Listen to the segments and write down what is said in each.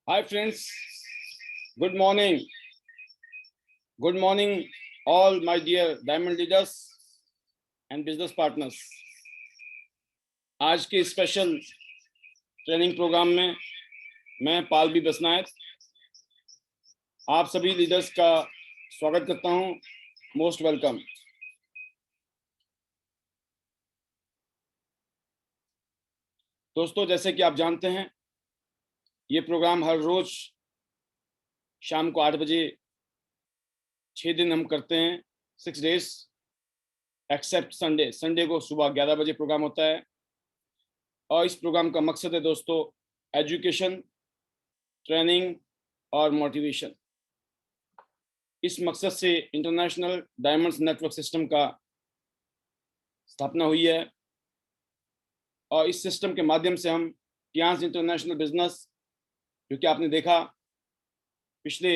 Hi friends, good morning. Good morning all my dear diamond leaders and business partners. आज के special training programme में मैं पाल B बसनायक आप सभी लीडर्स का स्वागत करता हूं। Most welcome. दोस्तों, जैसे कि आप जानते हैं, ये प्रोग्राम हर रोज शाम को 8 बजे 6 दिन हम करते हैं, 6 डेज एक्सेप्ट संडे। संडे को सुबह 11 बजे प्रोग्राम होता है और इस प्रोग्राम का मकसद है दोस्तों एजुकेशन, ट्रेनिंग और मोटिवेशन। इस मकसद से इंटरनेशनल डायमंड्स नेटवर्क सिस्टम का स्थापना हुई है और इस सिस्टम के माध्यम से हम टियांस इंटरनेशनल बिजनेस, जो कि आपने देखा पिछले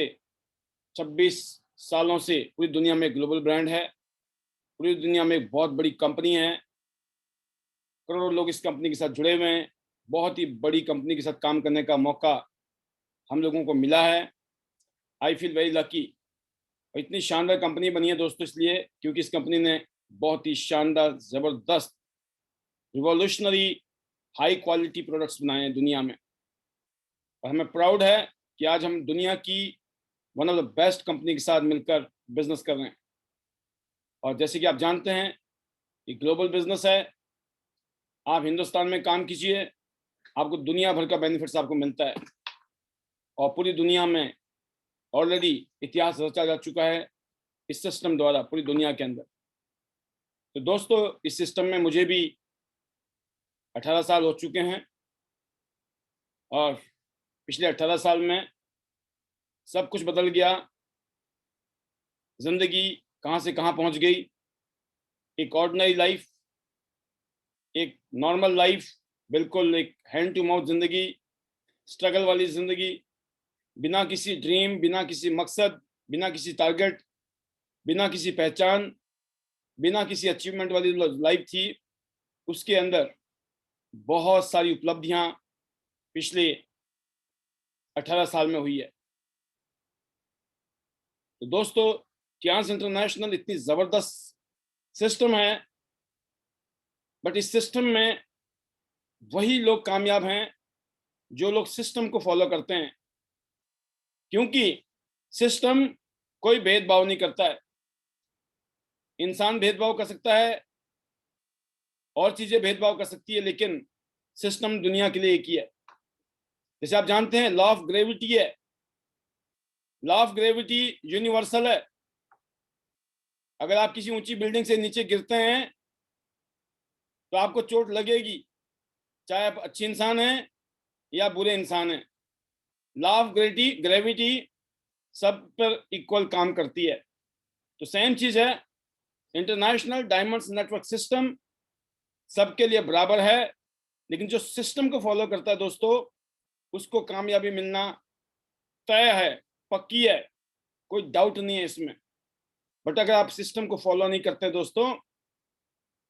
26 सालों से पूरी दुनिया में ग्लोबल ब्रांड है, पूरी दुनिया में एक बहुत बड़ी कंपनी है, करोड़ों लोग इस कंपनी के साथ जुड़े हुए हैं। बहुत ही बड़ी कंपनी के साथ काम करने का मौका हम लोगों को मिला है। I feel very lucky. इतनी शानदार कंपनी बनी है दोस्तों इसलिए क्योंकि इस कंपनी ने बहुत ही शानदार, ज़बरदस्त, रिवॉल्यूशनरी, हाई क्वालिटी प्रोडक्ट्स बनाए हैं दुनिया में। और हमें प्राउड है कि आज हम दुनिया की one of the best company के साथ मिलकर बिजनेस कर रहे हैं। और जैसे कि आप जानते हैं, ये ग्लोबल बिजनेस है। आप हिंदुस्तान में काम कीजिए, आपको दुनिया भर का बेनिफिट्स आपको मिलता है और पूरी दुनिया में ऑलरेडी इतिहास रचा जा चुका है इस सिस्टम द्वारा पूरी दुनिया के अंदर। तो दोस्तों, इस सिस्टम में मुझे भी 18 साल हो चुके हैं और पिछले 18 साल में सब कुछ बदल गया। जिंदगी कहाँ से कहाँ पहुँच गई। एक ऑर्डिनरी लाइफ, एक नॉर्मल लाइफ, बिल्कुल एक हैंड टू माउथ जिंदगी, स्ट्रगल वाली जिंदगी, बिना किसी ड्रीम, बिना किसी मकसद, बिना किसी टारगेट, बिना किसी पहचान, बिना किसी अचीवमेंट वाली लाइफ थी। उसके अंदर बहुत सारी उपलब्धियां पिछले 18 साल में हुई है। तो दोस्तों, टियांस इंटरनेशनल इतनी जबरदस्त सिस्टम है, बट इस सिस्टम में वही लोग कामयाब हैं जो लोग सिस्टम को फॉलो करते हैं, क्योंकि सिस्टम कोई भेदभाव नहीं करता है। इंसान भेदभाव कर सकता है और चीजें भेदभाव कर सकती है, लेकिन सिस्टम दुनिया के लिए एक ही है। जैसे आप जानते हैं, लॉ ऑफ ग्रेविटी है। लॉ ऑफ ग्रेविटी यूनिवर्सल है। अगर आप किसी ऊंची बिल्डिंग से नीचे गिरते हैं तो आपको चोट लगेगी, चाहे आप अच्छे इंसान हैं या बुरे इंसान हैं। लॉ ऑफ ग्रेविटी सब पर इक्वल काम करती है। तो सेम चीज है, इंटरनेशनल डायमंड्स नेटवर्क सिस्टम सबके लिए बराबर है, लेकिन जो सिस्टम को फॉलो करता है दोस्तों, उसको कामयाबी मिलना तय है, पक्की है, कोई डाउट नहीं है इसमें। बट अगर आप सिस्टम को फॉलो नहीं करते दोस्तों,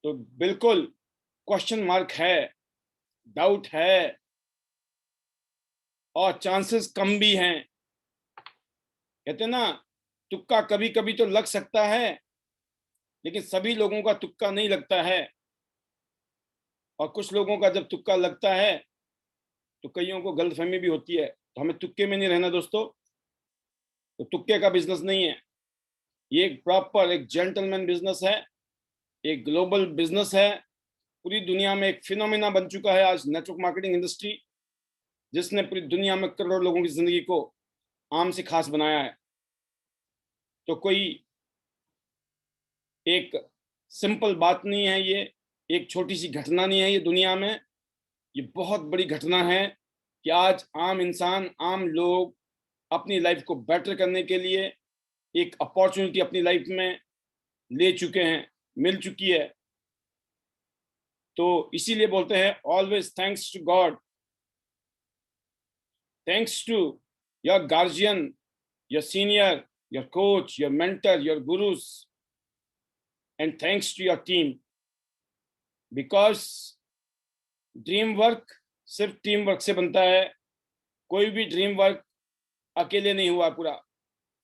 तो बिल्कुल क्वेश्चन मार्क है, डाउट है और चांसेस कम भी हैं। कहते हैं ना, तुक्का कभी कभी तो लग सकता है, लेकिन सभी लोगों का तुक्का नहीं लगता है। और कुछ लोगों का जब तुक्का लगता है तो कईयों को गलतफहमी भी होती है। तो हमें तुक्के में नहीं रहना दोस्तों। तो तुक्के का बिजनेस नहीं है ये, एक प्रॉपर, एक जेंटलमैन बिजनेस है, एक ग्लोबल बिजनेस है। पूरी दुनिया में एक फिनोमिना बन चुका है आज नेटवर्क मार्केटिंग इंडस्ट्री, जिसने पूरी दुनिया में करोड़ों लोगों की जिंदगी को आम से खास बनाया है। तो कोई एक सिंपल बात नहीं है ये, एक छोटी सी घटना नहीं है ये दुनिया में। ये बहुत बड़ी घटना है कि आज आम इंसान, आम लोग अपनी लाइफ को बेटर करने के लिए एक अपॉर्चुनिटी अपनी लाइफ में ले चुके हैं, मिल चुकी है। तो इसीलिए बोलते हैं always thanks to God, thanks to your guardian, your senior, your coach, your mentor, your gurus, and thanks to your team. Because dream work सिर्फ टीम वर्क से बनता है, कोई भी ड्रीम वर्क अकेले नहीं हुआ पूरा।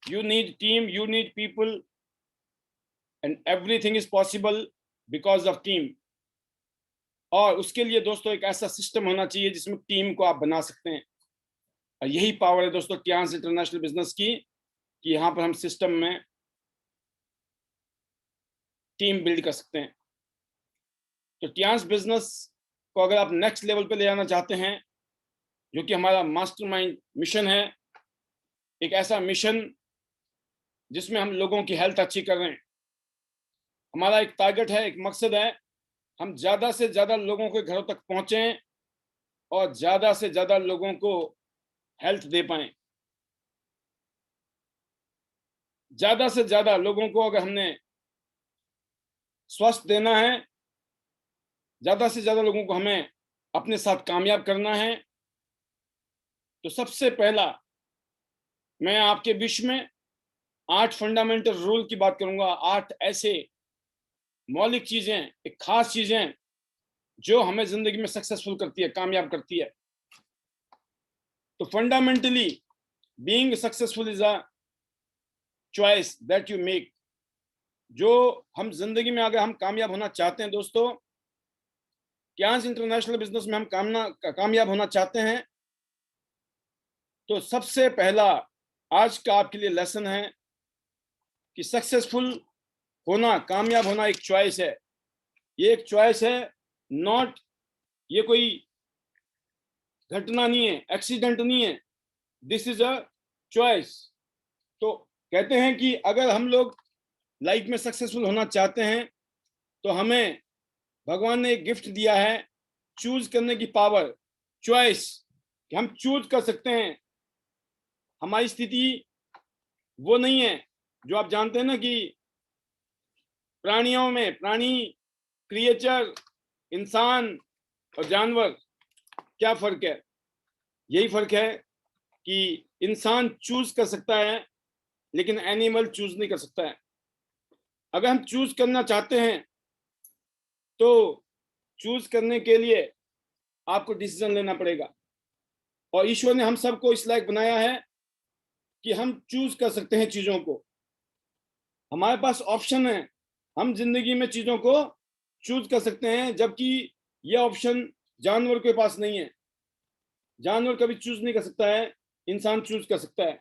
You need team, you need people, and everything is possible because of team. और उसके लिए दोस्तों एक ऐसा सिस्टम होना चाहिए जिसमें टीम को आप बना सकते हैं। और यही पावर है दोस्तों टियांस इंटरनेशनल बिजनेस की, कि यहाँ पर हम सिस्टम में टीम बिल्ड कर सकते हैं। तो टियांस बिजनेस को अगर आप नेक्स्ट लेवल पे ले जाना चाहते हैं, जो कि हमारा मास्टरमाइंड मिशन है, एक ऐसा मिशन जिसमें हम लोगों की हेल्थ अच्छी कर रहे हैं। हमारा एक टारगेट है, एक मकसद है, हम ज्यादा से ज्यादा लोगों के घरों तक पहुंचे और ज्यादा से ज्यादा लोगों को हेल्थ दे पाए। ज्यादा से ज्यादा लोगों को अगर हमने स्वस्थ देना है, ज्यादा से ज्यादा लोगों को हमें अपने साथ कामयाब करना है, तो सबसे पहला मैं आपके बीच में 8 फंडामेंटल रूल की बात करूंगा। 8 ऐसे मौलिक चीजें, एक खास चीजें जो हमें जिंदगी में सक्सेसफुल करती है, कामयाब करती है। तो fundamentally being successful is a choice that you make. जो हम जिंदगी में अगर हम कामयाब होना चाहते हैं दोस्तों, टियांस इंटरनेशनल बिजनेस में हम कामयाब होना चाहते हैं, तो सबसे पहला आज का आपके लिए लेसन है कि सक्सेसफुल होना, कामयाब होना एक चॉइस है। ये एक चॉइस है, नॉट ये कोई घटना नहीं है, एक्सीडेंट नहीं है, दिस इज अ चॉइस। तो कहते हैं कि अगर हम लोग लाइफ में सक्सेसफुल होना चाहते हैं तो हमें भगवान ने एक गिफ्ट दिया है, चूज करने की पावर, चॉइस, कि हम चूज कर सकते हैं। हमारी स्थिति वो नहीं है जो आप जानते हैं ना कि प्राणियों में, प्राणी, क्रिएचर, इंसान और जानवर, क्या फर्क है? यही फर्क है कि इंसान चूज कर सकता है लेकिन एनिमल चूज नहीं कर सकता है। अगर हम चूज करना चाहते हैं तो चूज करने के लिए आपको डिसीजन लेना पड़ेगा। और ईश्वर ने हम सबको इस लायक बनाया है कि हम चूज कर सकते हैं चीजों को। हमारे पास ऑप्शन है, हम जिंदगी में चीजों को चूज कर सकते हैं, जबकि यह ऑप्शन जानवर के पास नहीं है। जानवर कभी चूज नहीं कर सकता है, इंसान चूज कर सकता है।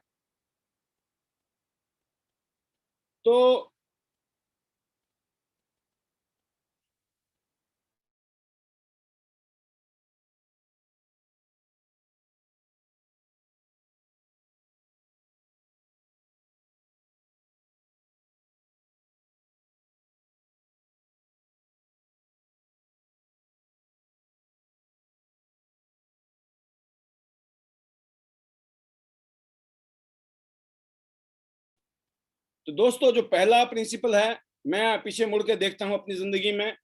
तो दोस्तों जो पहला प्रिंसिपल है, मैं पीछे मुड़ के देखता हूं अपनी जिंदगी में,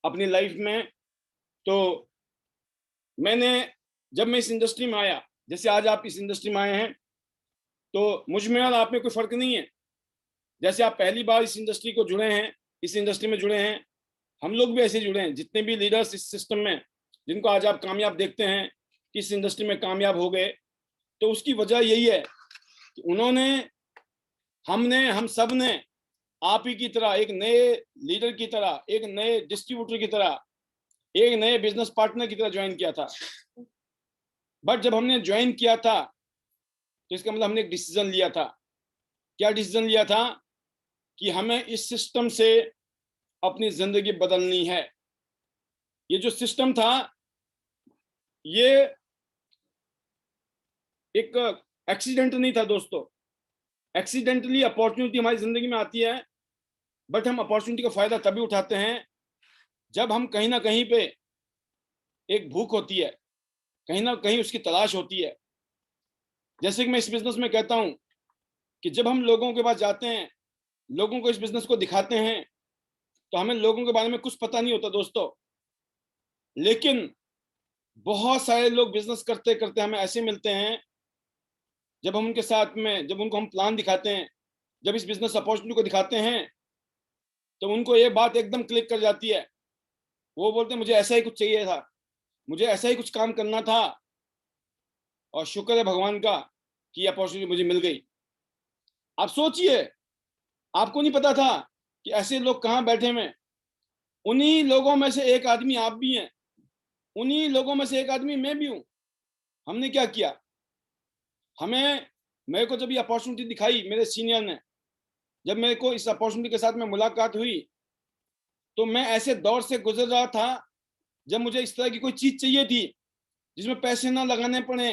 अपनी लाइफ में, तो मैंने जब मैं इस इंडस्ट्री में आया, जैसे आज आप इस इंडस्ट्री में आए हैं, तो मुझ में और आप में कोई फर्क नहीं है। जैसे आप पहली बार इस इंडस्ट्री को जुड़े हैं, इस इंडस्ट्री में जुड़े हैं, हम लोग भी ऐसे जुड़े हैं। जितने भी लीडर्स इस सिस्टम में, जिनको आज आप कामयाब देखते हैं कि इस इंडस्ट्री में कामयाब हो गए, तो उसकी वजह यही है कि उन्होंने, हमने, हम सब ने आप ही की तरह, एक नए लीडर की तरह, एक नए डिस्ट्रीब्यूटर की तरह, एक नए बिजनेस पार्टनर की तरह ज्वाइन किया था। बट जब हमने ज्वाइन किया था तो इसका मतलब हमने एक डिसीजन लिया था। क्या डिसीजन लिया था? कि हमें इस सिस्टम से अपनी जिंदगी बदलनी है। ये जो सिस्टम था, ये एक एक्सीडेंट नहीं था दोस्तों। एक्सीडेंटली अपॉर्चुनिटी हमारी जिंदगी में आती है, बट हम अपॉर्चुनिटी का फायदा तभी उठाते हैं जब हम कहीं ना कहीं पे एक भूख होती है, कहीं ना कहीं उसकी तलाश होती है। जैसे कि मैं इस बिजनेस में कहता हूं कि जब हम लोगों के पास जाते हैं, लोगों को इस बिजनेस को दिखाते हैं, तो हमें लोगों के बारे में कुछ पता नहीं होता दोस्तों। लेकिन बहुत सारे लोग बिजनेस करते करते हमें ऐसे मिलते हैं, जब हम उनके साथ में, जब उनको हम प्लान दिखाते हैं, जब इस बिजनेस अपॉर्चुनिटी को दिखाते हैं, तो उनको ये बात एकदम क्लिक कर जाती है। वो बोलते हैं मुझे ऐसा ही कुछ चाहिए था, मुझे ऐसा ही कुछ काम करना था, और शुक्र है भगवान का कि ये अपॉर्चुनिटी मुझे मिल गई। आप सोचिए, आपको नहीं पता था कि ऐसे लोग कहाँ बैठे हुए हैं। उन्हीं लोगों में से एक आदमी आप भी हैं, उन्हीं लोगों में से एक आदमी मैं भी हूं। हमने क्या किया, मेरे को जब ये अपॉर्चुनिटी दिखाई मेरे सीनियर ने, जब मेरे को इस अपॉर्चुनिटी के साथ में मुलाकात हुई, तो मैं ऐसे दौर से गुजर रहा था जब मुझे इस तरह की कोई चीज चाहिए थी जिसमें पैसे ना लगाने पड़े,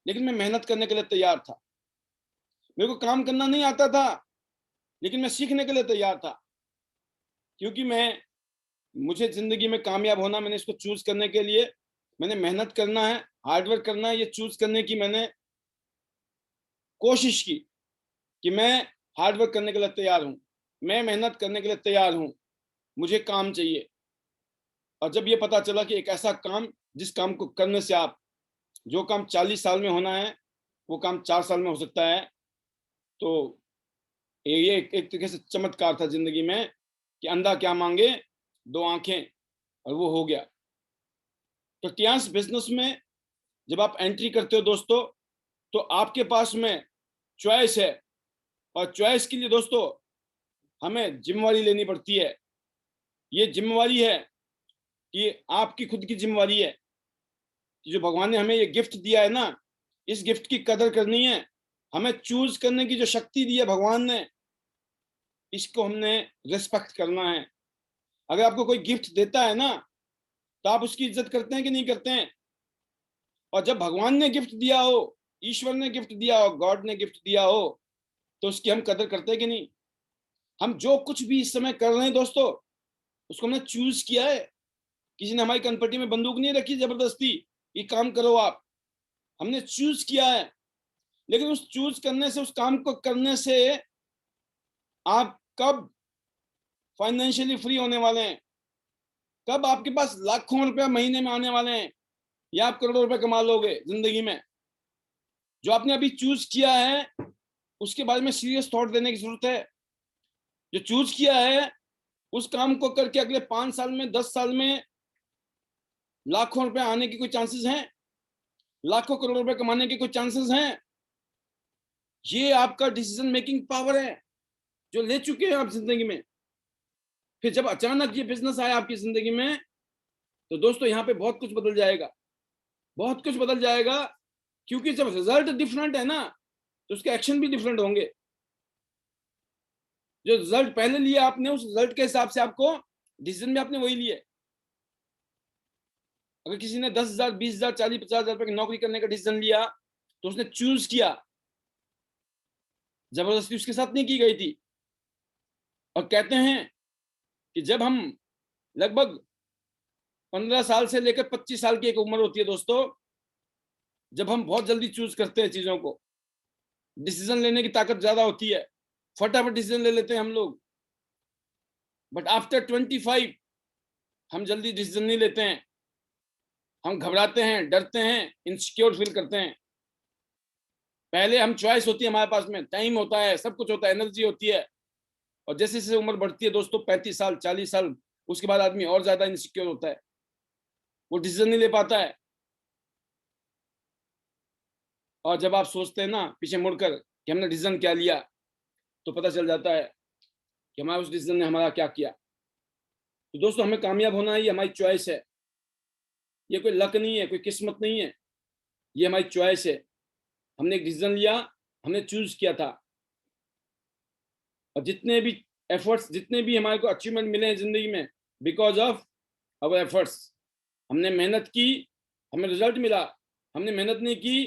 लेकिन मैं मेहनत करने के लिए तैयार था। मेरे को काम करना नहीं आता था, लेकिन मैं सीखने के लिए तैयार था, क्योंकि मुझे जिंदगी में कामयाब होना, मैंने इसको चूज करने के लिए मैंने मेहनत करना है, हार्डवर्क करना है, ये चूज करने की मैंने कोशिश की कि मैं हार्डवर्क करने के लिए तैयार हूं, मैं मेहनत करने के लिए तैयार हूं, मुझे काम चाहिए। और जब ये पता चला कि एक ऐसा काम जिस काम को करने से आप, जो काम 40 साल में होना है वो काम 4 साल में हो सकता है, तो ये एक तरीके से चमत्कार था जिंदगी में कि अंधा क्या मांगे, 2 आंखें, और वो हो गया। तो टियांस बिजनेस में जब आप एंट्री करते हो दोस्तों, तो आपके पास में चॉइस है, और चॉइस के लिए दोस्तों हमें जिम्मेवारी लेनी पड़ती है। ये जिम्मेवारी है कि आपकी खुद की जिम्मेवारी है कि जो भगवान ने हमें ये गिफ्ट दिया है ना, इस गिफ्ट की कदर करनी है। हमें चूज करने की जो शक्ति दी है भगवान ने, इसको हमने रिस्पेक्ट करना है। अगर आपको कोई गिफ्ट देता है ना, तो आप उसकी इज्जत करते हैं कि नहीं करते हैं? और जब भगवान ने गिफ्ट दिया हो, ईश्वर ने गिफ्ट दिया हो, गॉड ने गिफ्ट दिया हो, तो उसकी हम कदर करते हैं कि नहीं? हम जो कुछ भी इस समय कर रहे हैं दोस्तों, उसको हमने चूज किया है। किसी ने हमारी कनपट्टी में बंदूक नहीं रखी जबरदस्ती, ये काम करो आप। हमने चूज किया है। लेकिन उस चूज करने से, उस काम को करने से आप कब फाइनेंशियली फ्री होने वाले हैं, कब आपके पास लाखों रुपए महीने में आने वाले हैं, या आप करोड़ों रुपए कमा लोगे जिंदगी में? जो आपने अभी चूज किया है उसके बारे में सीरियस थॉट देने की जरूरत है। जो चूज किया है उस काम को करके अगले 5 साल में, 10 साल में लाखों रुपए आने की कोई चांसेस हैं? लाखों करोड़ रुपए कमाने के कोई चांसेस हैं? ये आपका डिसीजन मेकिंग पावर है जो ले चुके हैं आप जिंदगी में। फिर जब अचानक ये बिजनेस आया आपकी जिंदगी में, तो दोस्तों यहाँ पे बहुत कुछ बदल जाएगा, बहुत कुछ बदल जाएगा। क्योंकि जब रिजल्ट डिफरेंट है ना, तो उसके एक्शन भी डिफरेंट होंगे। जो रिजल्ट पहले लिया आपने, उस रिजल्ट के हिसाब से आपको डिसीजन भी आपने वही लिए। अगर किसी ने 10,000, 20,000, 40,000, 50,000 रुपए की नौकरी करने का डिसीजन लिया, तो उसने चूज किया, जबरदस्ती उसके साथ नहीं की गई थी। और कहते हैं कि जब हम लगभग 15 साल से लेकर 25 साल की एक उम्र होती है दोस्तों, जब हम बहुत जल्दी चूज करते हैं चीजों को, डिसीजन लेने की ताकत ज्यादा होती है, फटाफट डिसीजन ले लेते हैं हम लोग। बट आफ्टर 25 हम जल्दी डिसीजन नहीं लेते हैं, हम घबराते हैं, डरते हैं, इनसिक्योर फील करते हैं। पहले हम चॉइस होती है हमारे पास में, टाइम होता है, सब कुछ होता है, एनर्जी होती है। और जैसे जैसे उम्र बढ़ती है दोस्तों, 35 साल, 40 साल, उसके बाद आदमी और ज्यादा इनसिक्योर होता है, वो डिसीजन नहीं ले पाता है। और जब आप सोचते हैं ना पीछे मुड़कर कि हमने डिसीजन क्या लिया, तो पता चल जाता है कि हमारे उस डिसीजन ने हमारा क्या किया। तो दोस्तों हमें कामयाब होना है, ये हमारी चॉइस है। ये कोई लक नहीं है, कोई किस्मत नहीं है, ये हमारी चॉइस है। हमने एक डिसीजन लिया, हमने चूज किया था। और जितने भी एफर्ट्स, जितने भी हमारे को अचीवमेंट मिले हैं जिंदगी में, बिकॉज ऑफ अवर एफर्ट्स। हमने मेहनत की, हमें रिजल्ट मिला। हमने मेहनत नहीं की,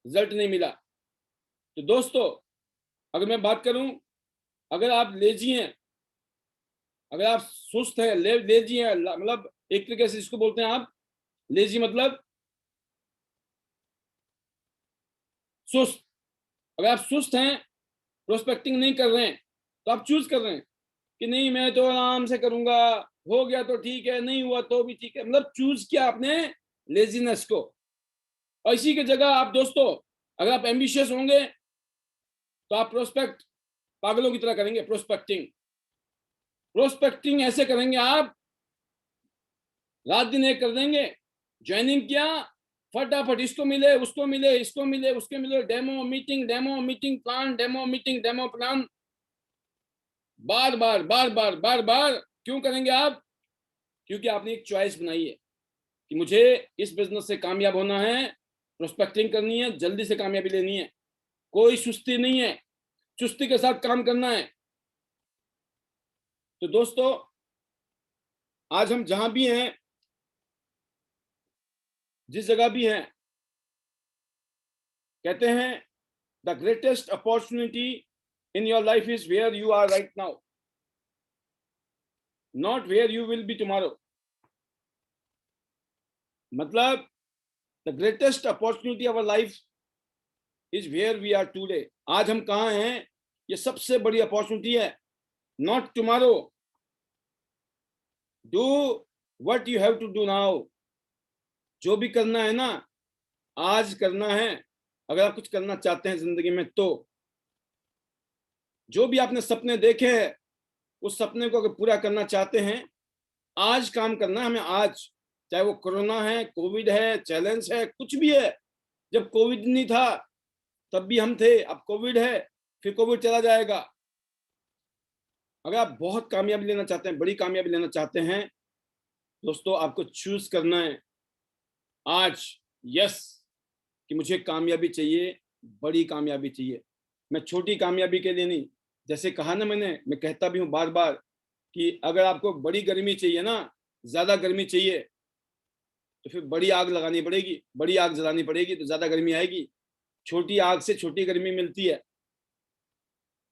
रिजल्ट नहीं मिला। तो दोस्तों अगर मैं बात करूं, अगर आप लेजी हैं, अगर आप सुस्त हैं, लेजी हैं, मतलब एक तरीके से इसको बोलते हैं आप लेजी, मतलब सुस्त। अगर आप सुस्त हैं, प्रोस्पेक्टिंग नहीं कर रहे हैं, तो आप चूज कर रहे हैं कि नहीं मैं तो आराम से करूंगा, हो गया तो ठीक है, नहीं हुआ तो भी ठीक है, मतलब चूज किया आपने लेजीनेस को। और इसी की जगह आप दोस्तों, अगर आप एम्बिशियस होंगे, तो आप प्रोस्पेक्ट पागलों की तरह करेंगे। प्रोस्पेक्टिंग, प्रोस्पेक्टिंग ऐसे करेंगे आप, रात दिन एक कर देंगे। ज्वाइनिंग किया, फटाफट इसको मिले, उसको मिले, इसको मिले, उसके मिले, demo meeting plan, demo meeting demo plan, बार बार बार बार बार बार। क्यों करेंगे आप? क्योंकि आपने एक चॉइस बनाई है कि मुझे इस बिजनेस से कामयाब होना है, प्रोस्पेक्टिंग करनी है, जल्दी से कामयाबी लेनी है, कोई सुस्ती नहीं है, चुस्ती के साथ काम करना है। तो दोस्तों, आज हम जहां भी हैं, जिस जगह भी हैं, कहते हैं the greatest opportunity in your life is where you are right now, not where you will be tomorrow. मतलब the greatest opportunity of life is where we are today. आज हम कहाँ हैं, ये सबसे बड़ी अपॉर्चुनिटी है, not tomorrow. Do what you have to do now. जो भी करना है ना, आज करना है। अगर आप कुछ करना चाहते हैं जिंदगी में, तो जो भी आपने सपने देखे हैं, उस सपने को अगर पूरा करना चाहते हैं, आज काम करना है हमें। आज चाहे वो कोरोना है, कोविड है, चैलेंज है, कुछ भी है। जब कोविड नहीं था तब भी हम थे, अब कोविड है, फिर कोविड चला जाएगा। अगर आप बहुत कामयाबी लेना चाहते हैं, बड़ी कामयाबी लेना चाहते हैं दोस्तों, आपको चूज करना है आज, यस, कि मुझे कामयाबी चाहिए, बड़ी कामयाबी चाहिए। मैं छोटी कामयाबी के लिए नहीं। जैसे कहा ना मैंने, मैं कहता भी हूँ बार बार कि अगर आपको बड़ी गर्मी चाहिए ना, ज्यादा गर्मी चाहिए, तो फिर बड़ी आग लगानी पड़ेगी, बड़ी आग जलानी पड़ेगी, तो ज्यादा गर्मी आएगी। छोटी आग से छोटी गर्मी मिलती है,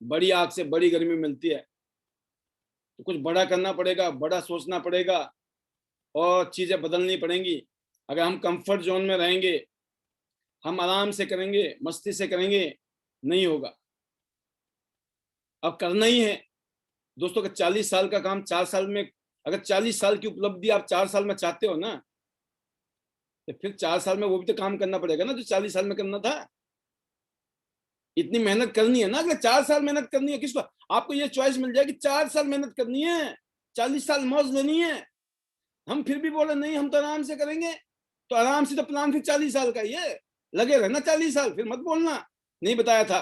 बड़ी आग से बड़ी गर्मी मिलती है। तो कुछ बड़ा करना पड़ेगा, बड़ा सोचना पड़ेगा, और चीजें बदलनी पड़ेंगी। अगर हम कंफर्ट जोन में रहेंगे, हम आराम से करेंगे, मस्ती से करेंगे, नहीं होगा। अब करना ही है दोस्तों। अगर 40 साल का काम 4 साल में, अगर 40 साल की उपलब्धि आप 4 साल में चाहते हो ना, तो फिर 4 साल में वो भी तो काम करना पड़ेगा ना, जो 40 साल में करना था। इतनी मेहनत करनी है ना। अगर 4 साल मेहनत करनी है, किसको? आपको ये चॉइस मिल जाएगी, 4 साल मेहनत करनी है, 40 साल मौज लेनी है। हम फिर भी बोले नहीं, हम तो आराम से करेंगे। तो आराम से तो प्लान फिर 40 साल का ही है, लगे रहना 40 साल, फिर मत बोलना नहीं बताया था।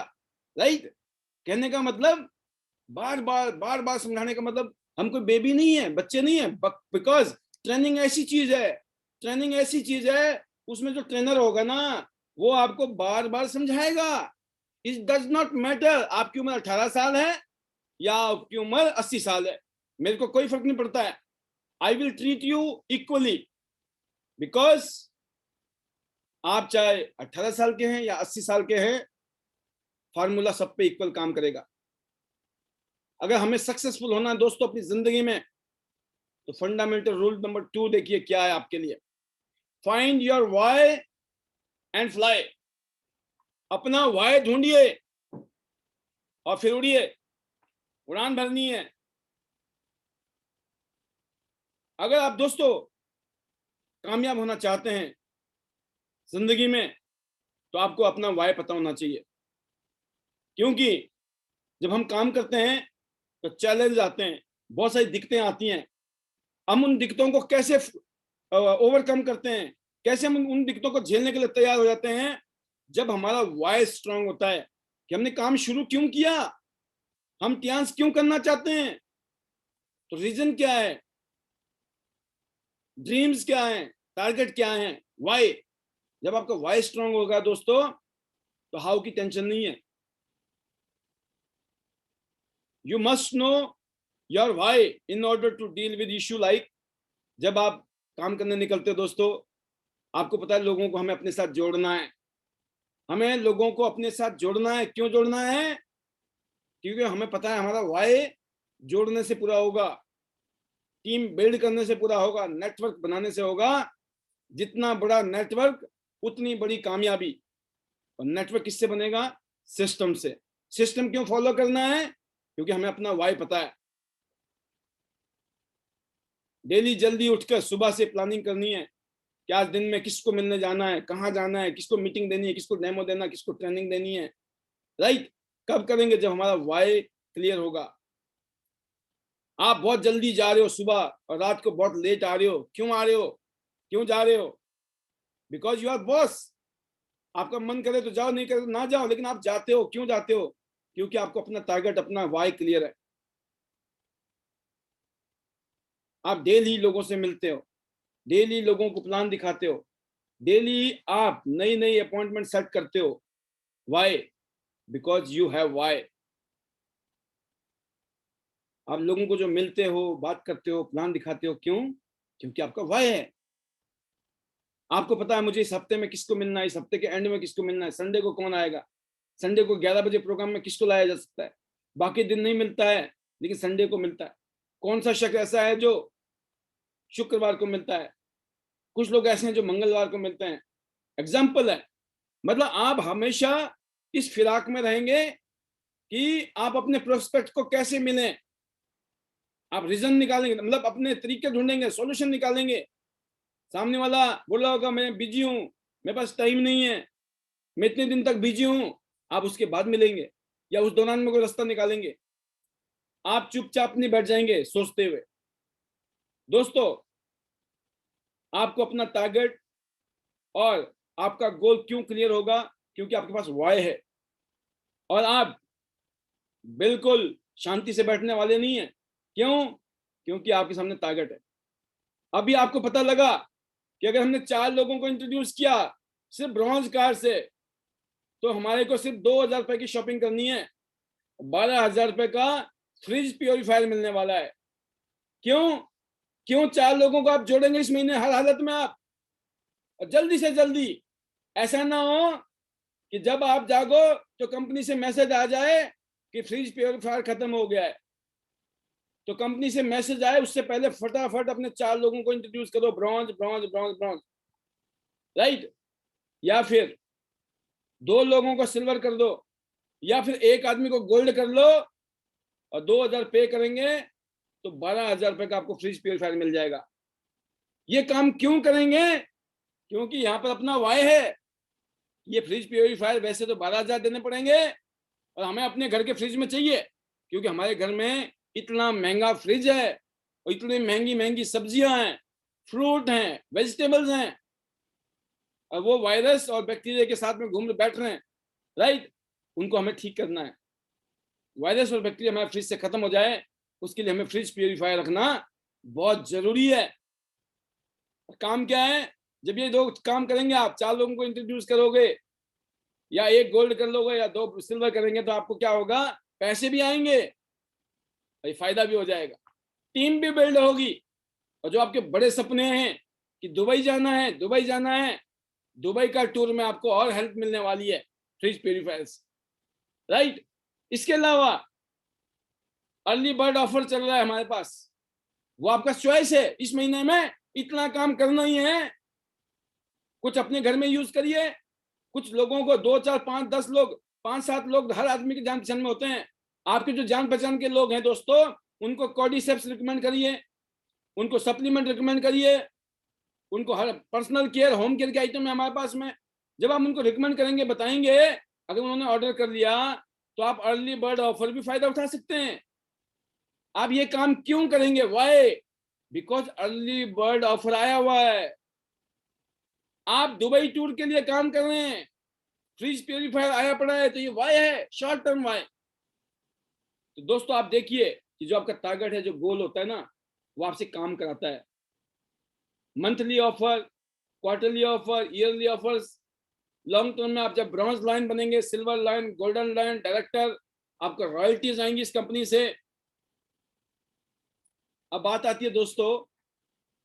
राइट? कहने का मतलब, बार बार बार बार समझाने का मतलब, हम कोई बेबी नहीं है, बच्चे नहीं है। बिकॉज ट्रेनिंग ऐसी चीज है, ट्रेनिंग ऐसी चीज है, उसमें जो ट्रेनर होगा ना, वो आपको बार बार समझाएगा। इट डज नॉट मैटर आपकी उम्र 18 साल है या आपकी उम्र 80 साल है, मेरे को कोई फर्क नहीं पड़ता है। I will treat you equally, because आप चाहे 18 साल के हैं या 80 साल के हैं, फार्मूला सब पे इक्वल काम करेगा। अगर हमें सक्सेसफुल होना है दोस्तों अपनी जिंदगी में, तो फंडामेंटल रूल नंबर 2 देखिए क्या है आपके लिए। Find your why and fly. अपना वाई ढूंढिए और फिर उड़िए, उड़ान भरनी है। अगर आप दोस्तों कामयाब होना चाहते हैं जिंदगी में, तो आपको अपना वाई पता होना चाहिए। क्योंकि जब हम काम करते हैं तो चैलेंज आते हैं, बहुत सारी दिक्कतें आती हैं। हम उन दिक्कतों को कैसे ओवरकम करते हैं, कैसे हम उन दिक्कतों को झेलने के लिए तैयार हो जाते हैं, जब हमारा वाई स्ट्रांग होता है कि हमने काम शुरू क्यों किया, हम ट्रांस क्यों करना चाहते हैं, तो रीजन क्या है, ड्रीम्स क्या है, टारगेट क्या है, वाई। जब आपका वाई स्ट्रांग होगा दोस्तों, तो हाउ की टेंशन नहीं है। You must know your why in order to deal with issue like. जब आप काम करने निकलते हो दोस्तों, आपको पता है लोगों को हमें अपने साथ जोड़ना है, हमें लोगों को अपने साथ जोड़ना है। क्यों जोड़ना है? क्योंकि हमें पता है हमारा वाई जोड़ने से पूरा होगा, टीम बिल्ड करने से पूरा होगा, नेटवर्क बनाने से होगा। जितना बड़ा नेटवर्क उतनी बड़ी कामयाबी। और नेटवर्क किससे बनेगा? सिस्टम से। सिस्टम क्यों फॉलो करना है? क्योंकि हमें अपना वाई पता है। डेली जल्दी उठकर सुबह से प्लानिंग करनी है कि आज दिन में किसको मिलने जाना है, कहाँ जाना है, किसको मीटिंग देनी है, किसको डेमो देना, किसको ट्रेनिंग देनी है। राइट? कब करेंगे? जब हमारा वाई क्लियर होगा। आप बहुत जल्दी जा रहे हो सुबह और रात को बहुत लेट आ रहे हो, क्यों आ रहे हो, क्यों जा रहे हो? Because you are boss. आपका मन करे तो जाओ, नहीं करे तो ना जाओ, लेकिन आप जाते हो। क्यों जाते हो? क्योंकि आपको अपना टारगेट, अपना वाई क्लियर है। आप डेली लोगों से मिलते हो, डेली लोगों को प्लान दिखाते हो, डेली आप नई नई अपॉइंटमेंट सेट करते हो। Why? Because you have why. आप लोगों को जो मिलते हो, बात करते हो, प्लान दिखाते हो, क्यों? क्योंकि आपका वाई है। आपको पता है मुझे इस हफ्ते में किसको मिलना है, इस हफ्ते के एंड में किसको मिलना है, संडे को कौन आएगा, संडे को 11 बजे प्रोग्राम में किसको लाया जा सकता है। बाकी दिन नहीं मिलता है, लेकिन संडे को मिलता है। कौन सा शख्स ऐसा है जो शुक्रवार को मिलता है? कुछ लोग ऐसे हैं जो मंगलवार को मिलते हैं। एग्जाम्पल है। मतलब आप हमेशा इस फिराक में रहेंगे कि आप अपने प्रोस्पेक्ट को कैसे मिलें। आप रीजन निकालेंगे, मतलब अपने तरीके ढूंढेंगे, सॉल्यूशन निकालेंगे। सामने वाला बोला होगा मैं बिजी हूं, मेरे पास टाइम नहीं है, मैं इतने दिन तक बिजी हूं, आप उसके बाद मिलेंगे या उस दौरान में कोई रास्ता निकालेंगे। आप चुपचाप नहीं बैठ जाएंगे सोचते हुए। दोस्तों, आपको अपना टारगेट और आपका गोल क्यों क्लियर होगा? क्योंकि आपके पास वाई है। और आप बिल्कुल शांति से बैठने वाले नहीं है। क्यों? क्योंकि आपके सामने टारगेट है। अभी आपको पता लगा कि अगर हमने 4 लोगों को इंट्रोड्यूस किया सिर्फ ब्रॉन्ज कार से, तो हमारे को सिर्फ 2,000 रुपए की शॉपिंग करनी है, 12,000 रुपए का फ्रिज प्योरीफायर मिलने वाला है। क्यों? क्यों 4 लोगों को आप जोड़ेंगे इस महीने हर हालत में आप, और जल्दी से जल्दी। ऐसा ना हो कि जब आप जागो तो कंपनी से मैसेज आ जाए कि फ्रिज प्योरीफायर खत्म हो गया है। तो कंपनी से मैसेज आए उससे पहले फटाफट अपने 4 लोगों को इंट्रोड्यूस करो, bronze bronze bronze bronze, right? या फिर 2 लोगों को सिल्वर कर दो, या फिर एक आदमी को गोल्ड कर लो और 2,000 पे करेंगे तो 12,000 रुपए का आपको फ्रिज प्योरीफायर मिल जाएगा। ये काम क्यों करेंगे? क्योंकि यहाँ पर अपना वाई है। ये फ्रिज प्योरीफायर वैसे तो 12,000 देने पड़ेंगे और हमें अपने घर के फ्रिज में चाहिए, क्योंकि हमारे घर में इतना महंगा फ्रिज है और इतनी महंगी महंगी सब्जियां हैं, फ्रूट हैं, वेजिटेबल्स हैं, और वो वायरस और बैक्टीरिया के साथ में घूम बैठ रहे हैं, राइट? उनको हमें ठीक करना है। वायरस और बैक्टीरिया हमारे फ्रिज से खत्म हो जाए, उसके लिए हमें फ्रिज प्योरीफायर रखना बहुत जरूरी है। काम क्या है? जब ये 2 काम करेंगे, आप 4 लोगों को इंट्रोड्यूस करोगे या एक गोल्ड कर लोगे या 2 सिल्वर करेंगे, तो आपको क्या होगा? पैसे भी आएंगे, फायदा भी हो जाएगा, टीम भी बिल्ड होगी। और जो आपके बड़े सपने हैं कि दुबई जाना है, दुबई जाना है, दुबई का टूर में आपको और हेल्प मिलने वाली है फ्रिज प्योरीफायर्स, राइट? इसके अलावा अर्ली बर्ड ऑफर चल रहा है हमारे पास, वो आपका चॉइस है। इस महीने में इतना काम करना ही है। कुछ अपने घर में यूज करिए, कुछ लोगों को 2, 4, 5, 10 लोग, 5, 7 लोग हर आदमी के जान पहचान में होते हैं। आपके जो जान पहचान के लोग हैं दोस्तों, उनको कॉर्डिसेप्स रिकमेंड करिए, उनको सप्लीमेंट रिकमेंड करिए, उनको हर पर्सनल केयर, होम केयर के आइटम है हमारे पास में। जब आप उनको रिकमेंड करेंगे, बताएंगे, अगर उन्होंने ऑर्डर कर लिया तो आप अर्ली बर्ड ऑफर भी फायदा उठा सकते हैं। आप ये काम क्यों करेंगे? Why? Because early bird offer आया हुआ है। आप दुबई टूर के लिए काम कर रहे हैं, फ्रिज प्योरीफायर आया पड़ा है, तो ये वाई है, शॉर्ट टर्म वाई। तो दोस्तों आप देखिए कि जो आपका टारगेट है, जो गोल होता है ना, वो आपसे काम कराता है। Monthly offer, quarterly offer, yearly offers, long term में आप जब ब्रॉन्ज लाइन बनेंगे, silver line, golden line, director, आपको रॉयल्टीज आएंगी इस कंपनी से। अब बात आती है दोस्तों,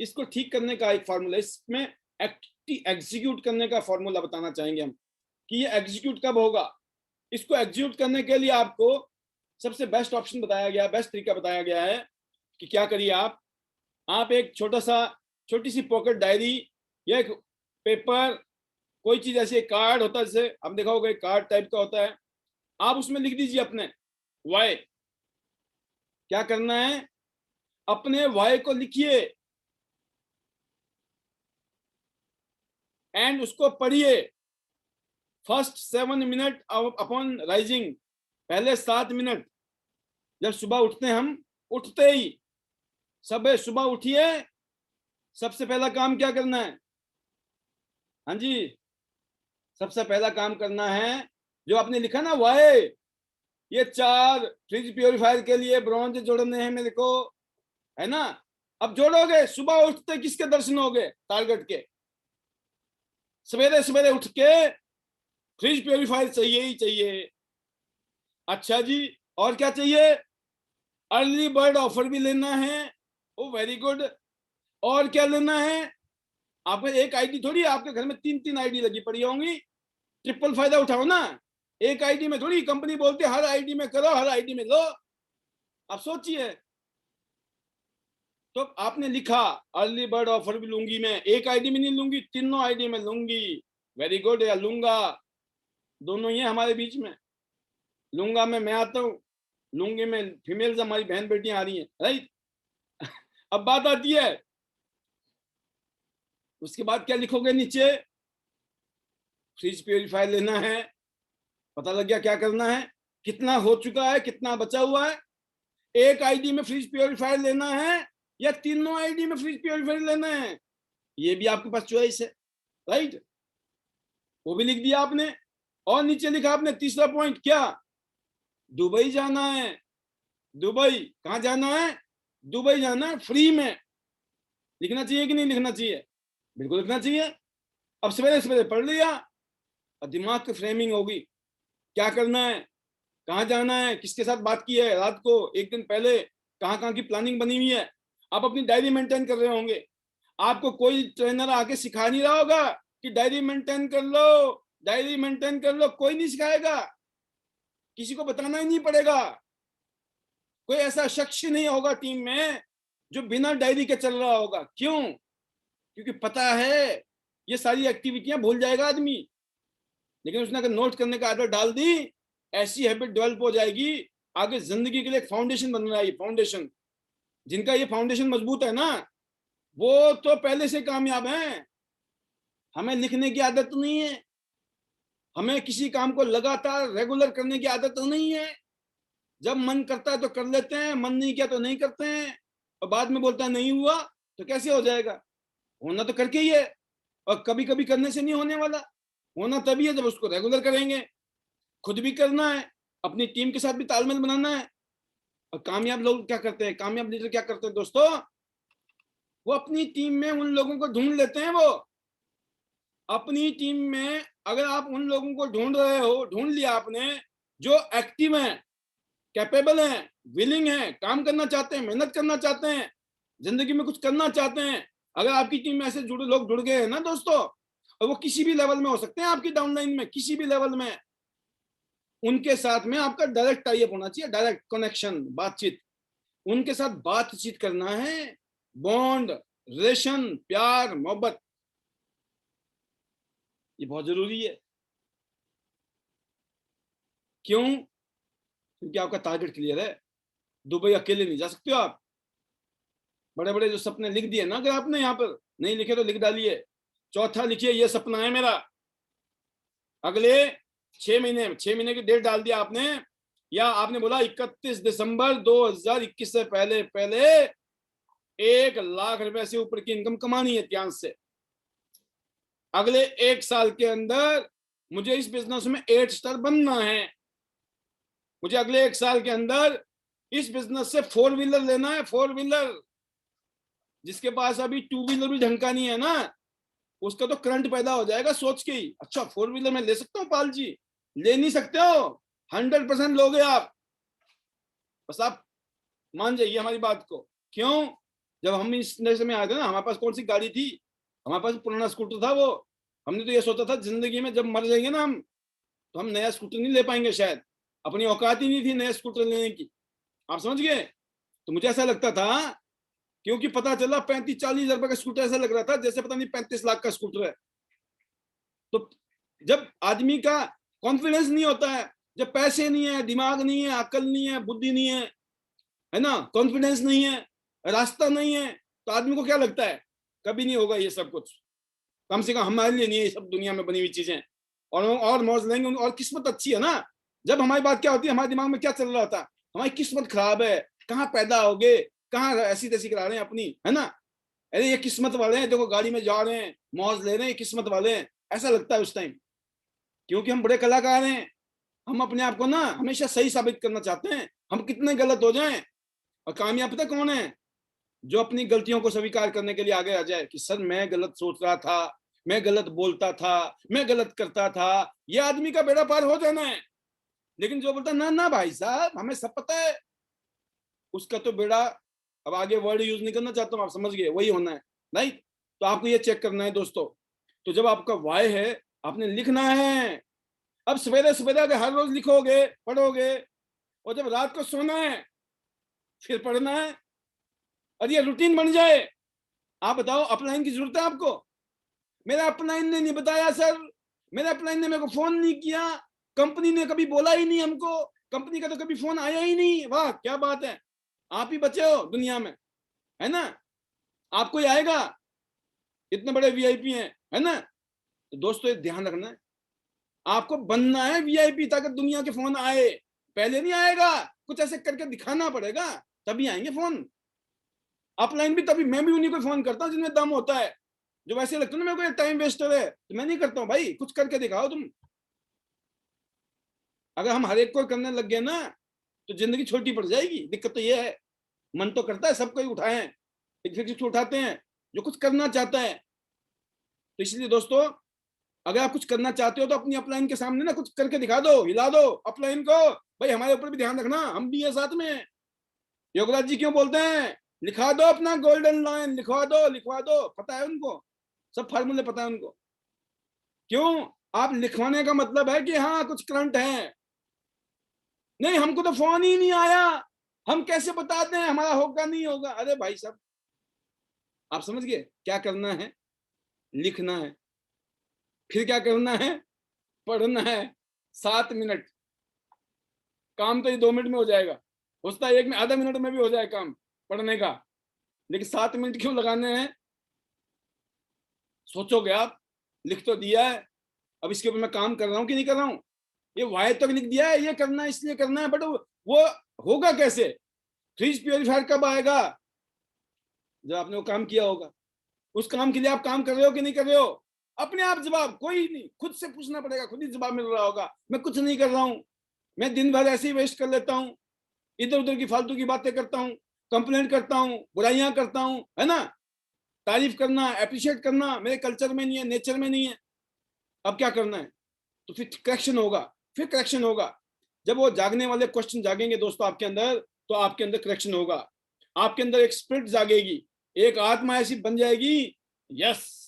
इसको ठीक करने का एक फार्मूला, इसमें एग्जीक्यूट करने का फार्मूला बताना चाहेंगे हम कि ये एग्जीक्यूट कब होगा। इसको एग्जीक्यूट करने के लिए आपको सबसे बेस्ट ऑप्शन बताया गया, बेस्ट तरीका बताया गया है कि क्या करिए आप एक छोटी सी पॉकेट डायरी या एक पेपर, कोई चीज ऐसी, कार्ड होता है जैसे हम देखा होगा, कार्ड टाइप का होता है, आप उसमें लिख दीजिए अपने वाई। क्या करना है? अपने वाई को लिखिए एंड उसको पढ़िए। फर्स्ट 7 मिनट अपॉन राइजिंग, पहले 7 मिनट जब सुबह उठते हैं, हम उठते ही सुबह उठिए, सबसे पहला काम क्या करना है? हाँ जी, सबसे पहला काम करना है जो आपने लिखा ना वाई, ये 4 फ्रिज प्योरीफायर के लिए ब्रॉन्ज जोड़ने हैं मेरे को, है ना। अब जोड़ोगे, सुबह उठते किसके दर्शन होगे? टारगेट के। सवेरे सवेरे उठ के फ्रिज प्योरीफायर चाहिए ही चाहिए। अच्छा जी, और क्या चाहिए? अर्ली बर्ड ऑफर भी लेना है। ओ वेरी गुड। और क्या लेना है? आपको एक आईडी थोड़ी, आपके घर में 3-3 आईडी लगी पड़ी होंगी, ट्रिपल फायदा उठाओ ना। एक आईडी में थोड़ी, कंपनी बोलती है हर आईडी में करो, हर आईडी में लो। आप सोचिए। तो आपने लिखा अर्ली बर्ड ऑफर भी लूंगी मैं, एक आईडी में नहीं लूंगी, तीनों आईडी में लूंगी। वेरी गुड, या लूंगा, दोनों ही है हमारे बीच में। लूंगा मैं आता हूँ, लूंगी में फीमेल्स हमारी बहन बेटियां आ रही हैं, राइट। अब बात आती है, उसके बाद क्या लिखोगे नीचे? फ्रिज प्योरीफायर लेना है, पता लग गया क्या करना है, कितना हो चुका है, कितना बचा हुआ है। एक आईडी में फ्रिज प्योरीफायर लेना है या तीनों आईडी में फ्रिज प्योरीफायर लेना है, ये भी आपके पास चॉइस है, राइट। वो भी लिख दिया आपने। और नीचे लिखा आपने तीसरा पॉइंट क्या? दुबई जाना है। दुबई कहाँ जाना है? दुबई जाना है फ्री में। लिखना चाहिए कि नहीं लिखना चाहिए? बिल्कुल लिखना चाहिए। अब सवेरे सवेरे पढ़ लिया और दिमाग की फ्रेमिंग होगी, क्या करना है, कहाँ जाना है, किसके साथ बात की है रात को, एक दिन पहले कहाँ कहाँ की प्लानिंग बनी हुई है। आप अपनी डायरी मेंटेन कर रहे होंगे, आपको कोई ट्रेनर आके सिखा नहीं रहा होगा कि डायरी मेंटेन कर लो, डायरी मेंटेन कर लो, कोई नहीं सिखाएगा, किसी को बताना ही नहीं पड़ेगा। कोई ऐसा शख्स नहीं होगा टीम में जो बिना डायरी के चल रहा होगा। क्यों? क्योंकि पता है ये सारी एक्टिविटियां भूल जाएगा आदमी, लेकिन उसने अगर नोट करने का आदत डाल दी, ऐसी हैबिट डेवलप हो जाएगी, आगे जिंदगी के लिए एक फाउंडेशन बन रहा है। फाउंडेशन, जिनका ये फाउंडेशन मजबूत है ना, वो तो पहले से कामयाब हैं। हमें लिखने की आदत नहीं है, हमें किसी काम को लगातार रेगुलर करने की आदत नहीं है। जब मन करता है तो कर लेते हैं, मन नहीं किया तो नहीं करते हैं, और बाद में बोलता है नहीं हुआ, तो कैसे हो जाएगा? होना तो करके ही है, और कभी कभी करने से नहीं होने वाला। होना तभी है जब उसको रेगुलर करेंगे। खुद भी करना है, अपनी टीम के साथ भी तालमेल बनाना है। और कामयाब लोग क्या करते हैं, कामयाब लीडर क्या करते हैं दोस्तों? वो अपनी टीम में उन लोगों को ढूंढ लेते हैं। वो अपनी टीम में अगर आप उन लोगों को ढूंढ रहे हो, ढूंढ लिया आपने, जो एक्टिव हैं, कैपेबल हैं, विलिंग हैं, काम करना चाहते हैं, मेहनत करना चाहते हैं, जिंदगी में कुछ करना चाहते हैं, अगर आपकी टीम में ऐसे जुड़े लोग जुड़ गए हैं ना दोस्तों, और वो किसी भी लेवल में हो सकते हैं, आपकी डाउनलाइन में किसी भी लेवल में, उनके साथ में आपका डायरेक्ट टाई अप होना चाहिए, डायरेक्ट कनेक्शन, बातचीत। उनके साथ बातचीत करना है, बॉन्ड, रिलेशन, प्यार, मोहब्बत, ये बहुत जरूरी है। क्यों? क्योंकि आपका टारगेट क्लियर है। दुबई अकेले नहीं जा सकते हो आप। बड़े बड़े जो सपने लिख दिए ना, अगर आपने यहाँ पर नहीं लिखे तो लिख डालिए। चौथा लिखिए, ये सपना है मेरा, अगले 6 महीने, 6 महीने की डेट डाल दिया आपने, या आपने बोला 31 दिसंबर 2021 से पहले पहले 1 लाख रुपए से ऊपर की इनकम कमानी है ध्यान से। अगले 1 साल के अंदर मुझे इस बिजनेस में 8 स्टार बनना है। मुझे अगले 1 साल के अंदर इस बिजनेस से 4 व्हीलर लेना है, 4 व्हीलर। जिसके पास अभी 2 व्हीलर भी ढंग का नहीं है ना, उसका तो करंट पैदा हो जाएगा सोच के ही, अच्छा 4 व्हीलर मैं ले सकता हूँ पाल जी। ले नहीं सकते हो, 100% लोगे आप। बस आप मान जाइए हमारी बात को। क्यों? जब हम इस नशे में आए थे ना, हमारे पास कौन सी गाड़ी थी? हमारे पास पुराना स्कूटर था। वो हमने तो ये सोचा था जिंदगी में जब मर जाएंगे ना हम, तो हम नया स्कूटर नहीं ले पाएंगे शायद, अपनी औकात ही नहीं थी नया स्कूटर लेने की। आप समझ गए? तो मुझे ऐसा लगता था, क्योंकि पता चला 35-40 हजार रुपए का स्कूटर, ऐसा लग रहा था जैसे पता नहीं 35 लाख का स्कूटर है। तो जब आदमी का कॉन्फिडेंस नहीं होता है, जब पैसे नहीं है, दिमाग नहीं है, अकल नहीं है, बुद्धि नहीं है ना, कॉन्फिडेंस नहीं है, रास्ता नहीं है, तो आदमी को क्या लगता है, कभी नहीं होगा ये सब कुछ, कम से कम हमारे लिए नहीं है ये सब दुनिया में बनी हुई चीजें, और मौज लेंगे। और किस्मत अच्छी है ना, जब हमारी बात क्या होती है, हमारे दिमाग में क्या चल रहा होता है, हमारी किस्मत खराब है, कहाँ पैदा हो गए, कहाँ ऐसी तैसी करा रहे हैं अपनी, है ना। अरे ये किस्मत वाले हैं, देखो गाड़ी में जा रहे हैं, मौज ले रहे हैं, किस्मत वाले हैं, ऐसा लगता है उस टाइम। क्योंकि हम बड़े कलाकार हैं, हम अपने आप को ना हमेशा सही साबित करना चाहते हैं, हम कितने गलत हो जाएं। और कामयाब पता कौन है? जो अपनी गलतियों को स्वीकार करने के लिए आगे आ जाए कि सर मैं गलत सोच रहा था, मैं गलत बोलता था, मैं गलत करता था, ये आदमी का बेड़ा पार हो जाना है। लेकिन जो बोलता ना ना भाई साहब हमें सब पता है, उसका तो बेड़ा, अब आगे वर्ड यूज नहीं करना चाहता हूँ, आप समझ गए, वही होना है। राइट? तो आपको ये चेक करना है दोस्तों। तो जब आपका वाय है, आपने लिखना है। अब सवेरे सवेरे अगर हर रोज लिखोगे, पढ़ोगे, और जब रात को सोना है फिर पढ़ना है, और ये रूटीन बन जाए। आप बताओ अपलाइन की जरूरत है आपको? मेरा अपलाइन ने नहीं बताया सर, मेरे अपलाइन ने मेरे को फोन नहीं किया, कंपनी ने कभी बोला ही नहीं हमको, कंपनी का तो कभी फोन आया ही नहीं। वाह क्या बात है, आप ही बचे हो दुनिया में, है ना? आपको ही आएगा, इतने बड़े वीआईपी हैं, है ना? तो दोस्तों ये ध्यान रखना है, आपको बनना है वीआईपी ताकि दुनिया के फोन आए। पहले नहीं आएगा, कुछ ऐसे करके दिखाना पड़ेगा, तभी आएंगे फोन। अपलाइन भी तभी, मैं भी उन्हीं को फोन करता हूँ जिनमें दम होता है। जो वैसे लगता है ना मेरे को टाइम वेस्टर है, तो मैं नहीं करता हूँ भाई, कुछ करके दिखाओ तुम। अगर हम हर एक को करने लग गए ना तो जिंदगी छोटी पड़ जाएगी। दिक्कत तो ये है, मन तो करता है सबको ही उठाएं, फिर जिसको उठाते हैं जो कुछ करना चाहता है। तो इसलिए दोस्तों अगर आप कुछ करना चाहते हो तो अपनी अपलाइन के सामने ना कुछ करके दिखा दो, हिला दो अपलाइन को, भाई हमारे ऊपर भी ध्यान रखना, हम भी है साथ में। योगराज जी क्यों बोलते हैं लिखा दो अपना गोल्डन लाइन, लिखवा दो, लिखवा दो, पता है उनको, सब फार्मूले पता है उनको। क्यों? आप लिखवाने का मतलब है कि हाँ कुछ करंट है। नहीं हमको तो फोन ही नहीं आया, हम कैसे बताते हैं हमारा होगा नहीं होगा? अरे भाई साहब आप समझ गए क्या करना है? लिखना है, फिर क्या करना है? पढ़ना है। 7 मिनट काम तो ये 2 मिनट में हो जाएगा, होता है 1 में, आधा मिनट में भी हो जाए काम पढ़ने का, लेकिन 7 मिनट क्यों लगाने हैं? सोचोगे आप, लिख तो दिया है, अब इसके ऊपर मैं काम कर रहा हूँ कि नहीं कर रहा हूँ? ये वाय तक लिख दिया है, ये करना है इसलिए करना है, बट वो होगा कैसे? फ्रिज प्योरीफायर कब आएगा? जब आपने वो काम किया होगा। उस काम के लिए आप काम कर रहे हो कि नहीं कर रहे हो? अपने आप जवाब, कोई नहीं, खुद से पूछना पड़ेगा, खुद ही जवाब मिल रहा होगा। मैं कुछ नहीं कर रहा हूं, मैं दिन भर ऐसे ही वेस्ट कर लेता हूं, इधर उधर की फालतू की बातें करता हूं, कंप्लेंट करता हूं, बुराइयां करता हूं, है ना? तारीफ करना, अप्रिशिएट करना मेरे कल्चर में नहीं है, नेचर में नहीं है। अब क्या करना है? तो फिर करेक्शन होगा, फिर करेक्शन होगा। जब वो जागने वाले क्वेश्चन जागेंगे दोस्तों आपके अंदर, तो आपके अंदर करेक्शन होगा, आपके अंदर एक स्पिरिट जागेगी, एक आत्मा ऐसी बन जाएगी। यस,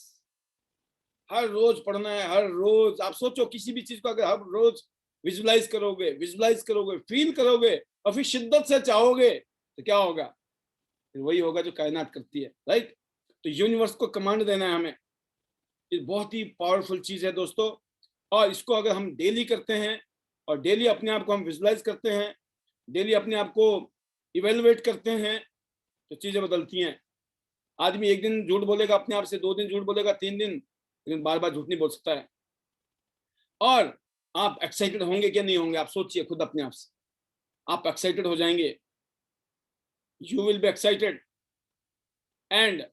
हर रोज पढ़ना है, हर रोज। आप सोचो किसी भी चीज को अगर हर रोज विजुलाइज करोगे, विजुलाइज करोगे, फील करोगे, और फिर शिद्दत से चाहोगे, तो क्या होगा? फिर वही होगा जो कायनात करती है। राइट? तो यूनिवर्स को कमांड देना है हमें, ये बहुत ही पावरफुल चीज है दोस्तों। और इसको अगर हम डेली करते हैं, और डेली अपने आप को हम विजुलाइज करते हैं, डेली अपने आप को इवेलुएट करते हैं, तो चीजें बदलती हैं। आदमी एक दिन झूठ बोलेगा अपने आप से, 2 दिन झूठ बोलेगा, 3 दिन, लेकिन बार बार झूठ नहीं बोल सकता है। और आप एक्साइटेड होंगे क्या नहीं होंगे? आप सोचिए खुद अपने आप से, आप एक्साइटेड हो जाएंगे, you will be excited. And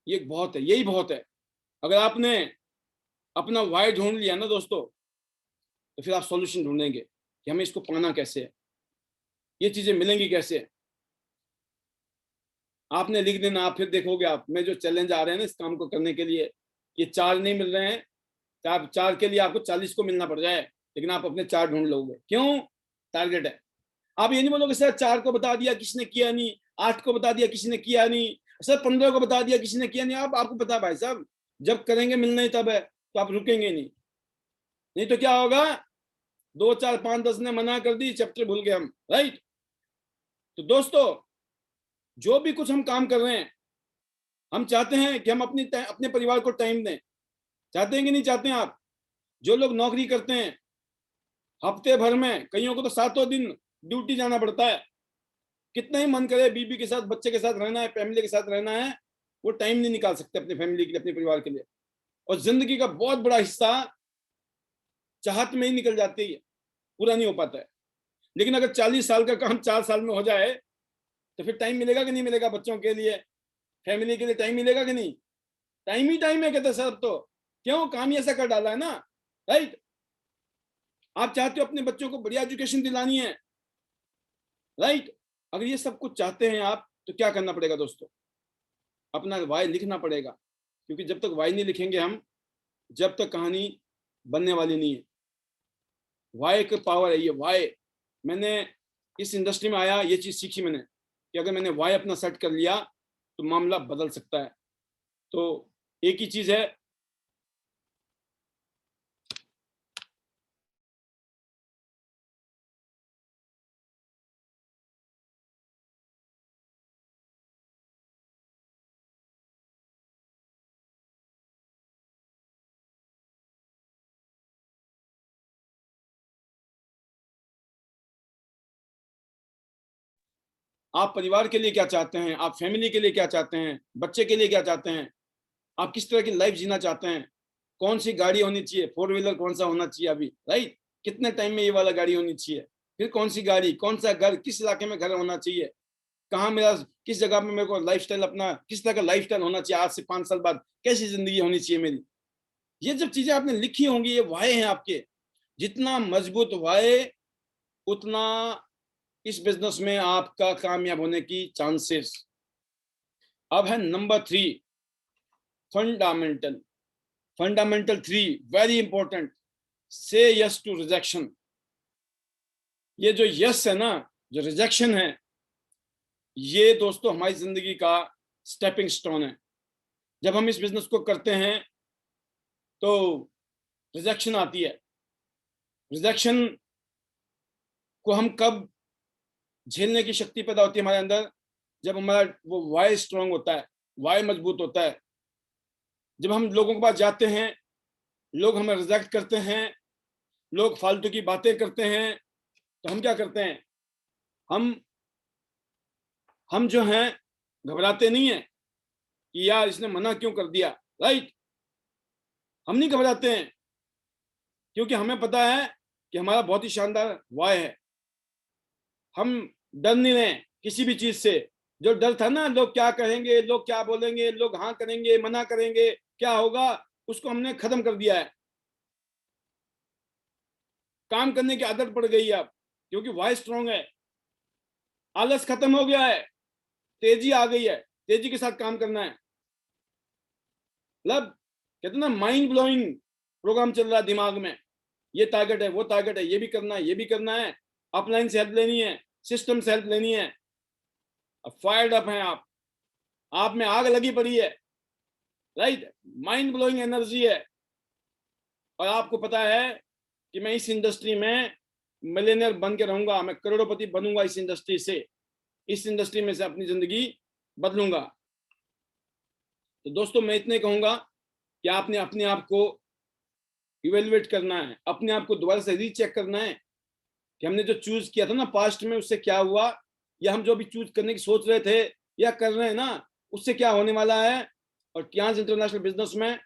ये बहुत है, यही बहुत है। अगर आपने अपना वाई ढूंढ लिया ना दोस्तों, तो फिर आप सॉल्यूशन ढूंढेंगे कि हमें इसको पाना कैसे है, ये चीजें मिलेंगी कैसे। आपने लिख देना, आप फिर देखोगे आप में जो चैलेंज आ रहे हैं ना इस काम को करने के लिए, ये 4 नहीं मिल रहे हैं, आप 4 के लिए आपको 40 को मिलना पड़ जाए, लेकिन आप अपने 4 ढूंढ लोगे। क्यों? टारगेट है। आप ये नहीं बोलोगे सर 4 को बता दिया किसी ने किया नहीं, 8 को बता दिया किसी ने किया नहीं, सर 15 को बता दिया किसी ने किया नहीं। आपको पता भाई साहब जब करेंगे मिलना ही तब है, तो आप रुकेंगे नहीं। नहीं तो क्या होगा? 2, 4, 5, 10 ने मना कर दी, चैप्टर भूल गए हम। राइट? तो दोस्तों जो भी कुछ हम काम कर रहे हैं, हम चाहते हैं कि हम अपने परिवार को टाइम दें। चाहते हैं कि नहीं चाहते हैं आप? जो लोग नौकरी करते हैं हफ्ते भर में, कईयों को तो 7 दिन ड्यूटी जाना पड़ता है, कितना ही मन करे बीबी के साथ, बच्चे के साथ रहना है, फैमिली के साथ रहना है, वो टाइम नहीं निकाल सकते अपनी फैमिली के लिए, अपने परिवार के लिए। और जिंदगी का बहुत बड़ा हिस्सा चाहत में ही निकल जाती है, पूरा नहीं हो पाता है। लेकिन अगर 40 साल का काम 4 साल में हो जाए, तो फिर टाइम मिलेगा कि नहीं मिलेगा बच्चों के लिए, फैमिली के लिए टाइम मिलेगा कि नहीं? टाइम ही टाइम है कहते सर, अब तो क्यों काम ही ऐसा कर डाला है ना, राइट? आप चाहते हो अपने बच्चों को बढ़िया एजुकेशन दिलानी है, राइट? अगर ये सब कुछ चाहते हैं आप, तो क्या करना पड़ेगा दोस्तों? अपना वाई लिखना पड़ेगा, क्योंकि जब तक वाई नहीं लिखेंगे हम, जब तक कहानी बनने वाली नहीं है। वाई का पावर है ये, वाई। मैंने इस इंडस्ट्री में आया, ये चीज सीखी मैंने कि अगर मैंने वाई अपना सेट कर लिया तो मामला बदल सकता है। तो एक ही चीज है, आप परिवार के लिए क्या चाहते हैं, आप फैमिली के लिए क्या चाहते हैं, बच्चे के लिए क्या चाहते हैं, आप किस तरह की लाइफ जीना चाहते हैं, कौन सी गाड़ी होनी चाहिए, 4 व्हीलर कौन सा होना चाहिए अभी, राइट? कितने टाइम में ये वाला गाड़ी होनी चाहिए, फिर कौन सी गाड़ी, कौन सा घर, किस इलाके में घर होना चाहिए, कहाँ मेरा, किस जगह में मेरे को लाइफस्टाइल अपना, किस तरह का लाइफस्टाइल होना चाहिए, आज से 5 साल बाद कैसी जिंदगी होनी चाहिए मेरी। ये जब चीजें आपने लिखी होंगी, ये वाय हैं आपके। जितना मजबूत वाय, उतना इस बिजनेस में आपका कामयाब होने की चांसेस। अब है number 3, fundamental. Fundamental 3 very important, से यस टू रिजेक्शन। ये जो यस है ना, जो रिजेक्शन है, ये दोस्तों हमारी जिंदगी का स्टेपिंग स्टोन है। जब हम इस बिजनेस को करते हैं तो रिजेक्शन आती है। रिजेक्शन को हम कब झेलने की शक्ति पैदा होती है हमारे अंदर? जब हमारा वो वाई स्ट्रांग होता है, वाई मजबूत होता है। जब हम लोगों के पास जाते हैं, लोग हमें रिजेक्ट करते हैं, लोग फालतू की बातें करते हैं, तो हम क्या करते हैं? हम जो हैं घबराते नहीं है कि यार इसने मना क्यों कर दिया, राइट? हम नहीं घबराते हैं, क्योंकि हमें पता है कि हमारा बहुत ही शानदार वाय है। हम डर नहीं रहे किसी भी चीज से। जो डर था ना, लोग क्या कहेंगे, लोग क्या बोलेंगे, लोग हाँ करेंगे, मना करेंगे, क्या होगा, उसको हमने खत्म कर दिया है। काम करने की आदत पड़ गई है अब, क्योंकि वाई स्ट्रांग है। आलस खत्म हो गया है, तेजी आ गई है, तेजी के साथ काम करना है। मतलब कहते ना, माइंड ब्लोइंग प्रोग्राम चल रहा है दिमाग में। ये टारगेट है, वो टारगेट है, ये भी करना है, ये भी करना है, अपलाइन से हेल्प लेनी है, सिस्टम से हेल्प लेनी है। अब फायर्ड अप हैं आप में आग लगी पड़ी है, राइट? माइंड ब्लोइंग एनर्जी है। और आपको पता है कि मैं इस इंडस्ट्री में मिलियनर बन के रहूंगा, मैं करोड़पति बनूंगा इस इंडस्ट्री से, इस इंडस्ट्री में से अपनी जिंदगी बदलूंगा। तो दोस्तों मैं इतने कहूंगा कि आपने अपने आप को इवेल्युएट करना है, अपने आप को दोबारा से रीचेक करना है कि हमने जो चूज किया था ना पास्ट में, उससे क्या हुआ, या हम जो भी चूज करने की सोच रहे थे या कर रहे हैं ना, उससे क्या होने वाला है। और टियांस इंटरनेशनल बिजनेस में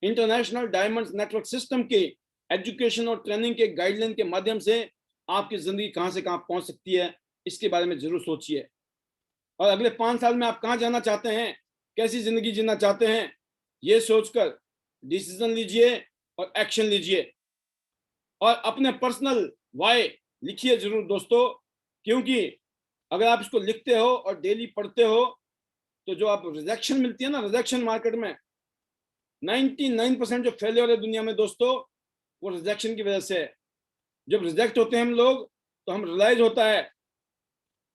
इंटरनेशनल डायमंड्स नेटवर्क सिस्टम के एजुकेशन और ट्रेनिंग के गाइडलाइन के माध्यम से आपकी जिंदगी कहां से कहां पहुंच सकती है, इसके बारे में जरूर सोचिए। और अगले 5 साल में आप कहां जाना चाहते हैं, कैसी जिंदगी जीना चाहते हैं, ये सोचकर डिसीजन लीजिए और एक्शन लीजिए। और अपने पर्सनल वाई लिखिए जरूर दोस्तों, क्योंकि अगर आप इसको लिखते हो और डेली पढ़ते हो, तो जो आप रिजेक्शन मिलती है ना, रिजेक्शन मार्केट में 99% जो फेलियर है दुनिया में दोस्तों, वो रिजेक्शन की वजह से है। जब रिजेक्ट होते हैं हम लोग, तो हम रियलाइज होता है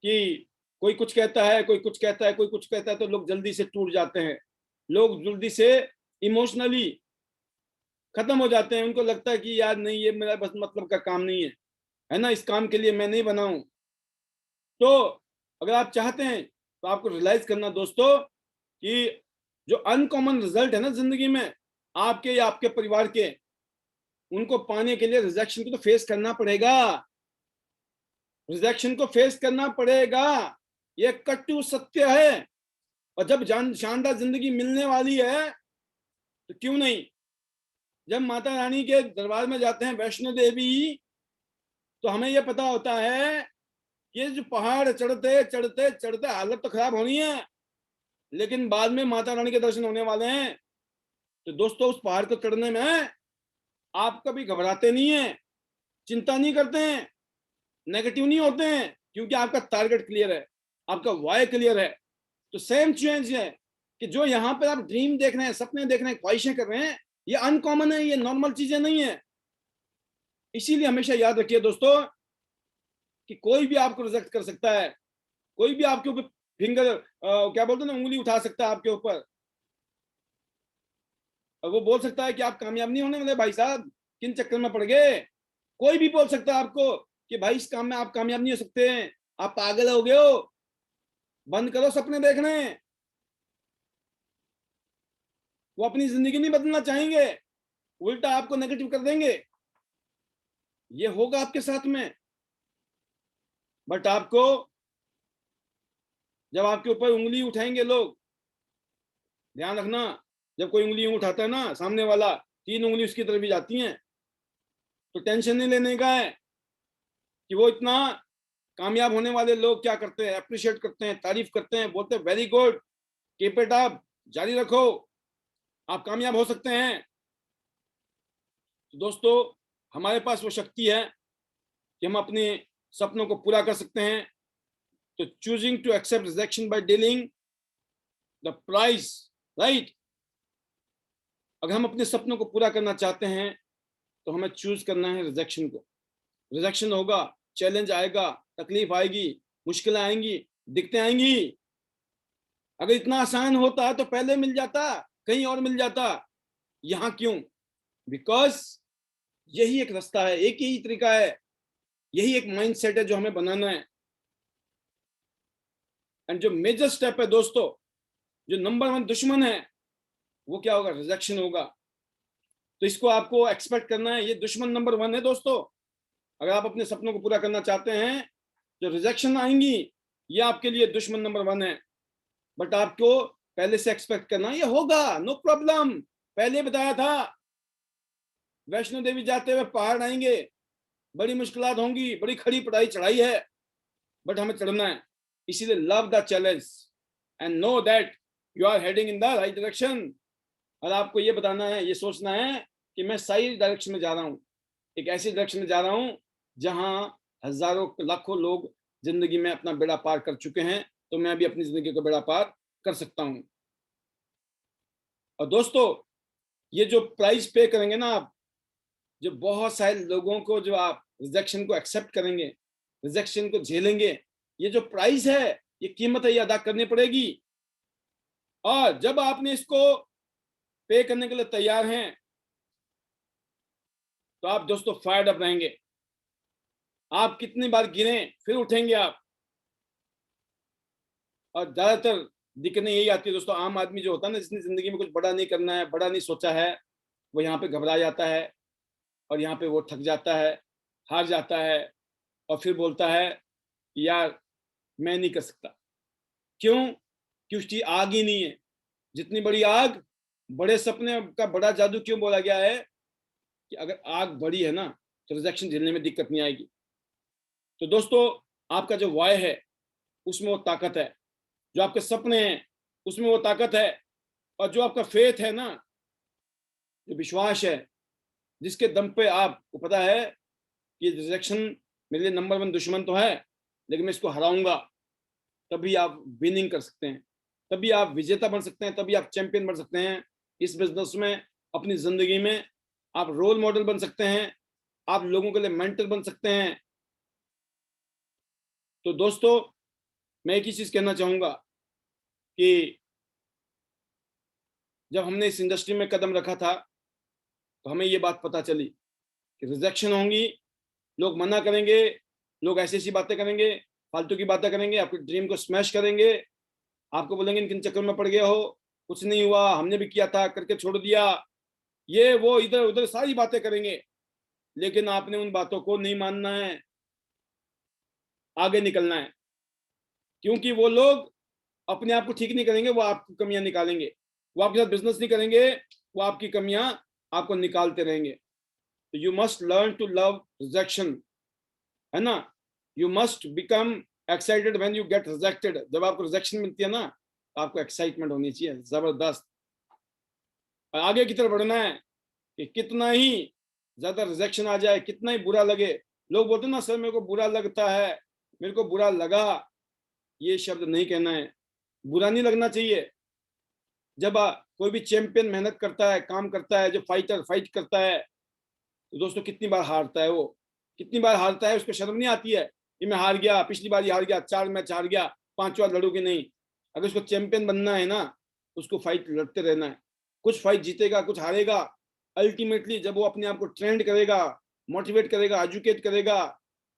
कि कोई कुछ कहता है, कोई कुछ कहता है, कोई कुछ कहता है, तो लोग जल्दी से टूट जाते हैं, लोग जल्दी से इमोशनली खत्म हो जाते हैं। उनको लगता है कि यार नहीं, ये मेरा बस मतलब का काम नहीं है ना, इस काम के लिए मैं नहीं बना हूं। तो अगर आप चाहते हैं तो आपको रियलाइज करना दोस्तों कि जो अनकॉमन रिजल्ट है ना जिंदगी में, आपके या आपके परिवार के, उनको पाने के लिए रिजेक्शन को तो फेस करना पड़ेगा। रिजेक्शन को फेस करना पड़ेगा, ये कटु सत्य है। और जब शानदार जिंदगी मिलने वाली है, तो क्यों नहीं, जब माता रानी के दरबार में जाते हैं वैष्णो देवी, तो हमें यह पता होता है, ये जो पहाड़ चढ़ते चढ़ते चढ़ते हालत तो खराब होनी है, लेकिन बाद में माता रानी के दर्शन होने वाले हैं। तो दोस्तों उस पहाड़ को चढ़ने में आप कभी घबराते नहीं है, चिंता नहीं करते हैं, नेगेटिव नहीं होते हैं, क्योंकि आपका टारगेट क्लियर है, आपका वाई क्लियर है। तो सेम चेंज है कि जो यहाँ पर आप ड्रीम देख रहे हैं, सपने देख रहे हैं, ख्वाहिशें कर रहे हैं, ये अनकॉमन है, ये नॉर्मल चीजें नहीं है। इसीलिए हमेशा याद रखिए दोस्तों कि कोई भी आपको रिजेक्ट कर सकता है, कोई भी आपके ऊपर फिंगर क्या बोलते हैं ना, उंगली उठा सकता है आपके ऊपर, और वो बोल सकता है कि आप कामयाब नहीं होने वाले भाई साहब, किन चक्कर में पड़ गए। कोई भी बोल सकता है आपको कि भाई इस काम में आप कामयाब नहीं हो सकते हैं, आप पागल हो गए हो, बंद करो सपने देखने। वो अपनी जिंदगी नहीं बदलना चाहेंगे, उल्टा आपको नेगेटिव कर देंगे। ये होगा आपके साथ में, बट आपको जब आपके ऊपर उंगली उठाएंगे लोग, ध्यान रखना, जब कोई उंगली उठाता है ना सामने वाला, 3 उंगली उसकी तरफ भी जाती हैं। तो टेंशन नहीं लेने का है कि वो इतना कामयाब होने वाले लोग क्या करते हैं, अप्रिशिएट करते हैं, तारीफ करते हैं, बोलते हैं very good, keep it up, जारी रखो, आप कामयाब हो सकते हैं। तो दोस्तों हमारे पास वो शक्ति है कि हम अपने सपनों को पूरा कर सकते हैं। तो choosing to accept rejection by dealing the price, right. अगर हम अपने सपनों को पूरा करना चाहते हैं तो हमें चूज करना है रिजेक्शन को। रिजेक्शन होगा, चैलेंज आएगा, तकलीफ आएगी, मुश्किलें आएंगी, दिक्कतें आएंगी। अगर इतना आसान होता तो पहले मिल जाता, कहीं और मिल जाता, यहां क्यों? बिकॉज यही एक रास्ता है, एक ही तरीका है, यही एक माइंडसेट है जो हमें बनाना है। एंड जो मेजर स्टेप है दोस्तों, जो नंबर 1 दुश्मन है, वो क्या होगा? रिजेक्शन होगा। तो इसको आपको एक्सपेक्ट करना है, ये दुश्मन नंबर 1 है दोस्तों। अगर आप अपने सपनों को पूरा करना चाहते हैं, जो रिजेक्शन आएंगी ये आपके लिए दुश्मन नंबर 1 है। बट आपको पहले से एक्सपेक्ट करना, ये होगा, नो प्रॉब्लम। पहले बताया था, वैष्णो देवी जाते हुए पहाड़ आएंगे, बड़ी मुश्किलात होंगी, बड़ी खड़ी पढ़ाई चढ़ाई है, बट हमें चढ़ना है। इसीलिए love the challenge and know that you are heading in the right direction. और आपको ये बताना है, ये सोचना है कि मैं सही डायरेक्शन में जा रहा हूँ, एक ऐसी डायरेक्शन में जा रहा हूँ जहां हजारों लाखों लोग जिंदगी में अपना बेड़ा पार कर चुके हैं, तो मैं भी अपनी जिंदगी का बेड़ा पार कर सकता हूं। और दोस्तों ये जो प्राइस पे करेंगे ना आप, जो बहुत सारे लोगों को, जो आप रिजेक्शन को एक्सेप्ट करेंगे, रिजेक्शन को झेलेंगे, ये जो प्राइस है, ये कीमत है, ये अदा करनी पड़ेगी। और जब आपने इसको पे करने के लिए तैयार हैं, तो आप दोस्तों फायर्ड अप रहेंगे। आप कितनी बार गिरे फिर उठेंगे आप। और ज्यादातर दिक्कतें यही आती है दोस्तों, आम आदमी जो होता है ना, जिसने जिंदगी में कुछ बड़ा नहीं करना है, बड़ा नहीं सोचा है, वो यहाँ पे घबरा जाता है, और यहाँ पे वो थक जाता है, हार जाता है, और फिर बोलता है यार मैं नहीं कर सकता। क्यों? कि उसकी आग ही नहीं है। जितनी बड़ी आग, बड़े सपने का बड़ा जादू क्यों बोला गया है कि अगर आग बड़ी है ना, तो रिजेक्शन झेलने में दिक्कत नहीं आएगी। तो दोस्तों आपका जो वाय है उसमें वो ताकत है, जो आपके सपने हैं उसमें वो ताकत है, और जो आपका फेथ है ना, जो विश्वास है, जिसके दम पे आपको पता है कि रिजेक्शन मेरे लिए नंबर 1 दुश्मन तो है, लेकिन मैं इसको हराऊंगा, तभी आप विनिंग कर सकते हैं, तभी आप विजेता बन सकते हैं, तभी आप चैंपियन बन सकते हैं इस बिजनेस में, अपनी जिंदगी में। आप रोल मॉडल बन सकते हैं, आप लोगों के लिए मेंटर बन सकते हैं। तो दोस्तों मैं एक ही चीज कहना चाहूंगा कि जब हमने इस इंडस्ट्री में कदम रखा था, तो हमें ये बात पता चली कि रिजेक्शन होंगी, लोग मना करेंगे, लोग ऐसी ऐसी बातें करेंगे, फालतू की बातें करेंगे, आपके ड्रीम को स्मैश करेंगे, आपको बोलेंगे किन चक्कर में पड़ गए हो, कुछ नहीं हुआ, हमने भी किया था, करके छोड़ दिया, ये वो इधर उधर सारी बातें करेंगे। लेकिन आपने उन बातों को नहीं मानना है, आगे निकलना है, क्योंकि वो लोग अपने आप को ठीक नहीं करेंगे, वो आपकी कमियां निकालेंगे। वो आपके साथ बिजनेस नहीं करेंगे, वो आपकी कमियां आपको निकालते रहेंगे। तो you must learn to love rejection, है ना। You must become excited when you get rejected. जब आपको रिजेक्शन मिलती है ना, आपको एक्साइटमेंट होनी चाहिए जबरदस्त, और आगे की तरफ बढ़ना है कि कितना ही ज्यादा रिजेक्शन आ जाए, कितना ही बुरा लगे। लोग बोलते हैं ना सर मेरे को बुरा लगता है, मेरे को बुरा लगा, ये शब्द नहीं कहना है, बुरा नहीं लगना चाहिए। जब कोई भी चैंपियन मेहनत करता है, काम करता है, जो फाइटर फाइट करता है, तो दोस्तों कितनी बार हारता है, वो कितनी बार हारता है, उसको शर्म नहीं आती है कि मैं हार गया, पिछली बार ये हार गया, 4 मैच हार गया, 5 बार लड़ोगे नहीं। अगर उसको चैंपियन बनना है ना, उसको फाइट लड़ते रहना है, कुछ फाइट जीतेगा कुछ हारेगा। अल्टीमेटली जब वो अपने आप को ट्रेंड करेगा, मोटिवेट करेगा, एजुकेट करेगा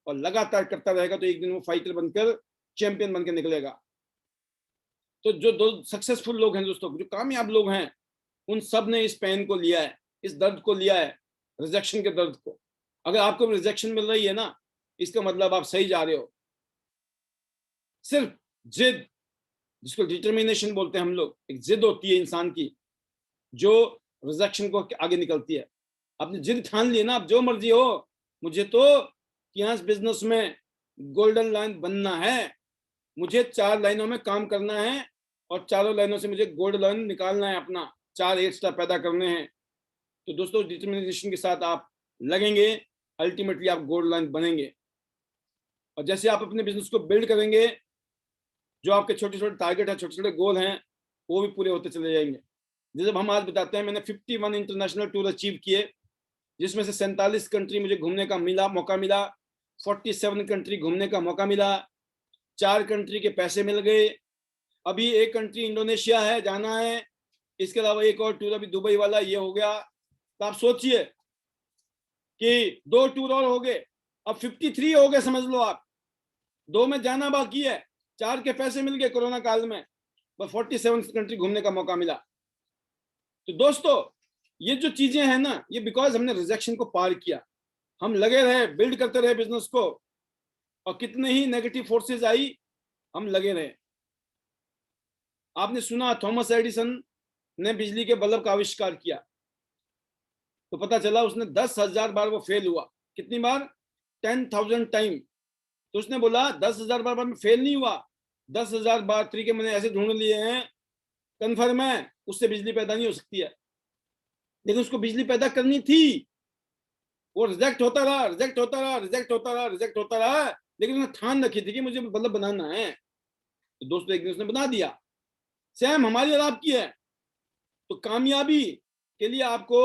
और लगातार करता रहेगा, तो एक दिन वो फाइटर बनकर चैंपियन बनकर निकलेगा। तो जो दो सक्सेसफुल लोग हैं दोस्तों, जो कामयाब लोग हैं, उन सब ने इस पेन को लिया है, इस दर्द को लिया है, रिजेक्शन के दर्द को। अगर आपको रिजेक्शन मिल रही है ना, इसका मतलब आप सही जा रहे हो। सिर्फ जिद, जिसको डिटर्मिनेशन बोलते हैं हम लोग, एक जिद होती है इंसान की जो रिजेक्शन को आगे निकलती है। आपने जिद ठान ली ना, आप जो मर्जी हो, मुझे तो यहाँ बिजनेस में गोल्डन लाइन बनना है, मुझे 4 लाइनों में काम करना है और चारों लाइनों से मुझे गोल्ड लाइन निकालना है, अपना 4 एक्स्ट्रा पैदा करने हैं। तो दोस्तों डिटर्मिनेशन के साथ आप लगेंगे, अल्टीमेटली आप गोल्ड लाइन बनेंगे। और जैसे आप अपने बिजनेस को बिल्ड करेंगे, जो आपके छोटे छोटे टारगेट है, छोटे छोटे गोल हैं, वो भी पूरे होते चले जाएंगे। जैसे हम आज बताते हैं, मैंने 51 इंटरनेशनल टूर अचीव किए, जिसमें से 47 कंट्री मुझे घूमने का मौका मिला, 47 कंट्री घूमने का मौका मिला, 4 कंट्री के पैसे मिल गए। अभी एक कंट्री इंडोनेशिया है, जाना है, इसके अलावा एक और टूर अभी दुबई वाला ये हो गया। तो आप सोचिए कि 2 टूर और हो गए, अब 53 हो गए समझ लो आप। 2 में जाना बाकी है, 4 के पैसे मिल गए कोरोना काल में, बस 47 कंट्री घूमने का मौका मिला। तो दोस्तों ये जो चीजें हैं ना, ये बिकॉज हमने रिजेक्शन को पार किया, हम लगे रहे, बिल्ड करते रहे बिजनेस को, और कितने ही नेगेटिव फोर्सेस आई, हम लगे रहे। आपने सुना थॉमस एडिसन ने बिजली के बल्ब का आविष्कार किया, तो पता चला उसने 10,000 बार वो फेल हुआ। कितनी बार? 10,000 टाइम। तो उसने बोला 10,000 बार मैं फेल नहीं हुआ, 10,000 बार तरीके मैंने ऐसे ढूंढ लिए हैं, कन्फर्म है उससे बिजली पैदा नहीं हो सकती है। लेकिन उसको बिजली पैदा करनी थी, वो रिजेक्ट होता रहा, रिजेक्ट होता रहा, रिजेक्ट होता रहा, रिजेक्ट होता रहा, लेकिन उसने ठान रखी थी कि मुझे बल्ब बनाना है। तो दोस्तों एक दिन उसने बना दिया। सेम हमारी और आपकी है। तो कामयाबी के लिए आपको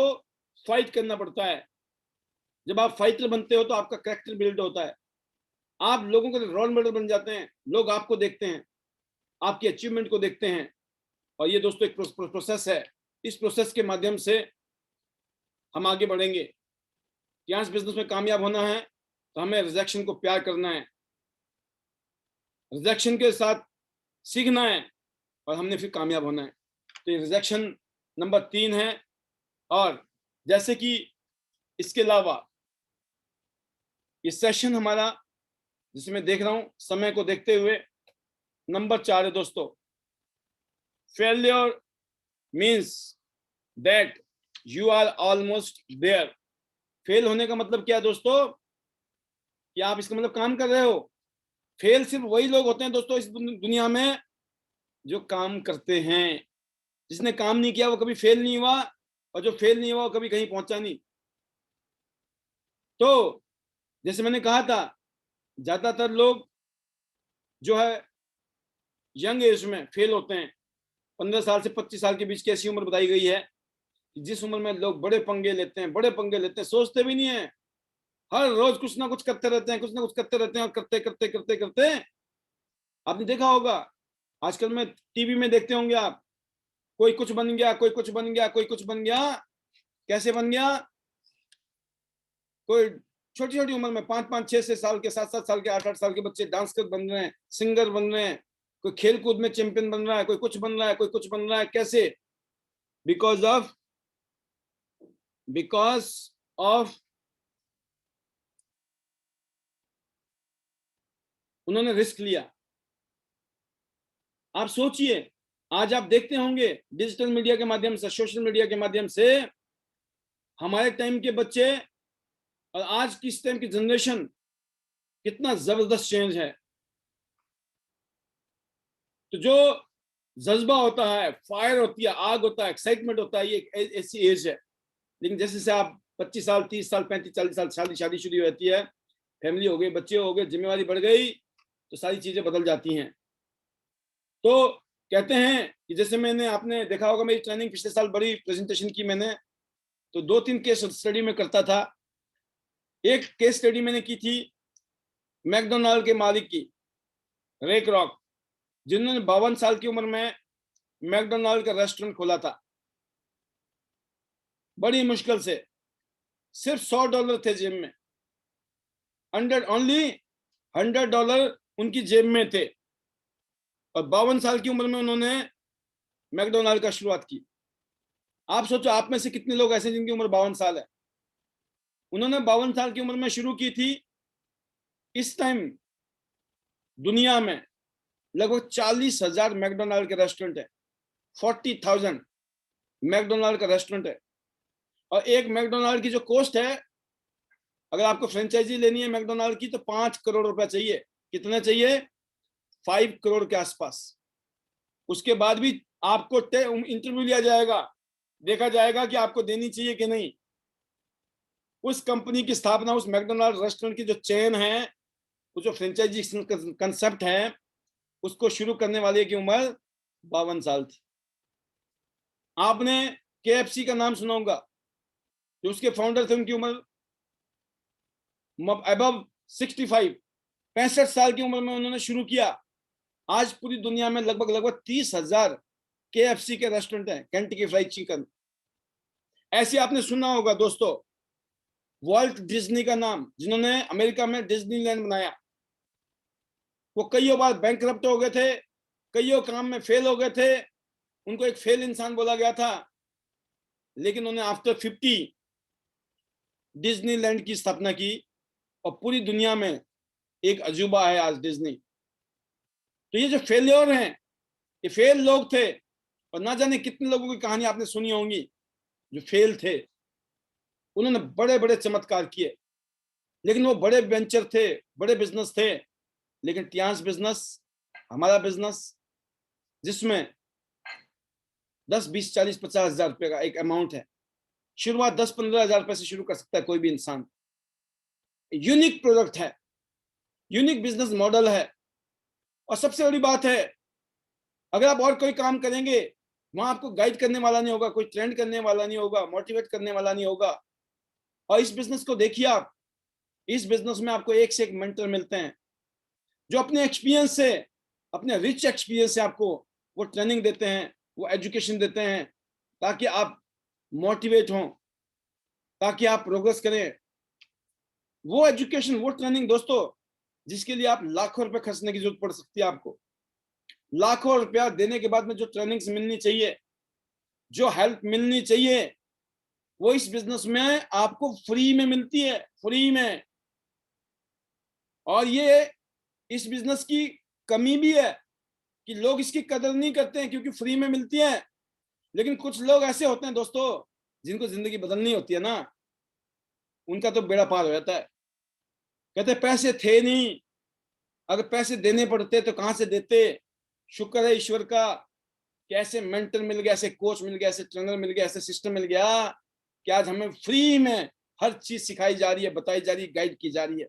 फाइट करना पड़ता है। जब आप फाइटर बनते हो तो आपका कैरेक्टर बिल्ड होता है, आप लोगों के रोल मॉडल बन जाते हैं, लोग आपको देखते हैं, आपकी अचीवमेंट को देखते हैं। और ये दोस्तों एक प्रोसेस है, इस प्रोसेस के माध्यम से हम आगे बढ़ेंगे। यहाँ इस बिजनेस में कामयाब होना है तो हमें रिजेक्शन को प्यार करना है, रिजेक्शन के साथ सीखना है, और हमने फिर कामयाब होना है। तो ये रिजेक्शन नंबर 3 है। और जैसे कि इसके अलावा ये सेशन हमारा, जिसे मैं देख रहा हूं समय को देखते हुए, नंबर 4 है दोस्तों। Failure means that you are almost there. Fail होने का मतलब क्या है दोस्तों? कि आप इसका मतलब काम कर रहे हो। फेल सिर्फ वही लोग होते हैं दोस्तों इस दुनिया में जो काम करते हैं। जिसने काम नहीं किया वो कभी फेल नहीं हुआ, और जो फेल नहीं हुआ वो कभी कहीं पहुंचा नहीं। तो जैसे मैंने कहा था, ज्यादातर लोग जो है यंग एज में फेल होते हैं। 15 साल से 25 साल के बीच की ऐसी उम्र बताई गई है जिस उम्र में लोग बड़े पंगे लेते हैं, बड़े पंगे लेते हैं, सोचते भी नहीं है, हर रोज कुछ ना कुछ करते रहते हैं, कुछ ना कुछ करते रहते हैं, और करते करते करते करते आपने देखा होगा, आजकल में टीवी में देखते होंगे आप, कोई कुछ बन गया, कोई कुछ बन गया, कोई कुछ बन गया। कैसे बन गया? कोई छोटी छोटी उम्र में 5-5, 6-6 साल के, 7-7 साल के, 8-8 साल के बच्चे डांसर बन रहे हैं, सिंगर बन रहे हैं, कोई खेल कूद में चैंपियन बन रहा है, कोई कुछ बन रहा है, कोई कुछ बन रहा है। कैसे? बिकॉज ऑफ उन्होंने रिस्क लिया। आप सोचिए, आज आप देखते होंगे डिजिटल मीडिया के माध्यम से, सोशल मीडिया के माध्यम से, हमारे टाइम के बच्चे और आज की इस टाइम की जनरेशन, कितना जबरदस्त चेंज है। तो जो जज्बा होता है, फायर होती है, आग होता है, एक्साइटमेंट होता है, ये एक ऐसी एज है। लेकिन जैसे जैसे आप 25 साल, 30 साल, 35, 40 साल, शादी शुरू होती है, फैमिली हो गई, बच्चे हो गए, जिम्मेवारी बढ़ गई, तो सारी चीजें बदल जाती हैं। तो कहते हैं कि जैसे मैंने, आपने देखा होगा मेरी ट्रेनिंग पिछले साल बड़ी प्रेजेंटेशन की मैंने, तो 2-3 केस स्टडी में करता था। एक केस स्टडी मैंने की थी मैकडोनाल्ड के मालिक की, रे क्रॉक, जिन्होंने 52 साल की उम्र में मैकडोनाल्ड का रेस्टोरेंट खोला था, बड़ी मुश्किल से। सिर्फ $100 थे जेब में, ओनली $100 उनकी जेब में थे, और 52 साल की उम्र में उन्होंने मैकडोनाल्ड का शुरुआत की। आप सोचो, आप में से कितने लोग ऐसे जिनकी उम्र 52 साल है। उन्होंने 52 साल की उम्र में शुरू की थी। इस टाइम दुनिया में लगभग 40,000 मैकडोनाल्ड के रेस्टोरेंट है, 40,000 मैकडोनाल्ड का रेस्टोरेंट है। और एक मैकडोनाल्ड की जो कॉस्ट है, अगर आपको फ्रेंचाइजी लेनी है मैकडोनाल्ड की, तो 5 करोड़ रुपया चाहिए। कितना चाहिए? 5 करोड़ के आसपास। उसके बाद भी आपको इंटरव्यू लिया जाएगा, देखा जाएगा कि आपको देनी चाहिए कि नहीं। उस कंपनी की स्थापना, उस मैकडोनाल्ड रेस्टोरेंट की जो चेन है, वो जो फ्रेंचाइजी कंसेप्ट है, उसको शुरू करने वाले की उम्र 52 साल थी। आपने KFC का नाम सुना होगा, जो उसके फाउंडर थे, उनकी उम्र अबव 65, 65 साल की उम्र में उन्होंने शुरू किया। आज पूरी दुनिया में लगभग 30,000 KFC के रेस्टोरेंट हैं, केंटकी फ्राइड चिकन। ऐसे आपने सुना होगा दोस्तों, वॉल्ट डिज्नी का नाम, जिन्होंने अमेरिका में डिज्नीलैंड बनाया। वो कई बार बैंकरप्ट हो गए थे, कई काम में फेल हो गए थे, उनको एक फेल इंसान बोला गया था, लेकिन उन्होंने आफ्टर 50 डिज्नीलैंड की स्थापना की, और पूरी दुनिया में एक अजूबा है आज डिज्नी। तो ये जो फेलियर हैं, ये फेल लोग थे, और ना जाने कितने लोगों की कहानी आपने सुनी होंगी जो फेल थे। उन्होंने बड़े बड़े चमत्कार किए, लेकिन वो बड़े वेंचर थे, बड़े बिजनेस थे। लेकिन टियांस बिजनेस, हमारा बिजनेस, जिसमें 10, 20, 40, 50 हजार रुपए का एक अमाउंट है, शुरुआत 10-15 हजार रुपए से शुरू कर सकता है कोई भी इंसान। यूनिक प्रोडक्ट है, यूनिक बिजनेस मॉडल है। और सबसे बड़ी बात है, अगर आप और कोई काम करेंगे, वहां आपको गाइड करने वाला नहीं होगा, कोई ट्रेंड करने वाला नहीं होगा, मोटिवेट करने वाला नहीं होगा। और इस बिजनेस को देखिए आप, इस बिजनेस में आपको एक से एक मेंटर मिलते हैं, जो अपने एक्सपीरियंस से, अपने रिच एक्सपीरियंस से आपको वो ट्रेनिंग देते हैं, वो एजुकेशन देते हैं, ताकि आप मोटिवेट हों, ताकि आप प्रोग्रेस करें। वो एजुकेशन, वो ट्रेनिंग दोस्तों, जिसके लिए आप लाखों रुपए खर्चने की जरूरत पड़ सकती है। आपको लाखों रुपया देने के बाद में जो ट्रेनिंग्स मिलनी चाहिए, जो हेल्प मिलनी चाहिए, वो इस बिजनेस में आपको फ्री में मिलती है, फ्री में। और ये इस बिजनेस की कमी भी है कि लोग इसकी कदर नहीं करते हैं, क्योंकि फ्री में मिलती है। लेकिन कुछ लोग ऐसे होते हैं दोस्तों, जिनको जिंदगी बदलनी होती है ना, उनका तो बेड़ा पार हो जाता है। कहते पैसे थे नहीं, अगर पैसे देने पड़ते तो कहां से देते। शुक्र है ईश्वर का कि ऐसे मेंटर मिल गया, ऐसे कोच मिल गया, ऐसे ट्रेनर मिल गया, ऐसे सिस्टम मिल गया कि आज हमें फ्री में हर चीज सिखाई जा रही है, बताई जा रही है, गाइड की जा रही है।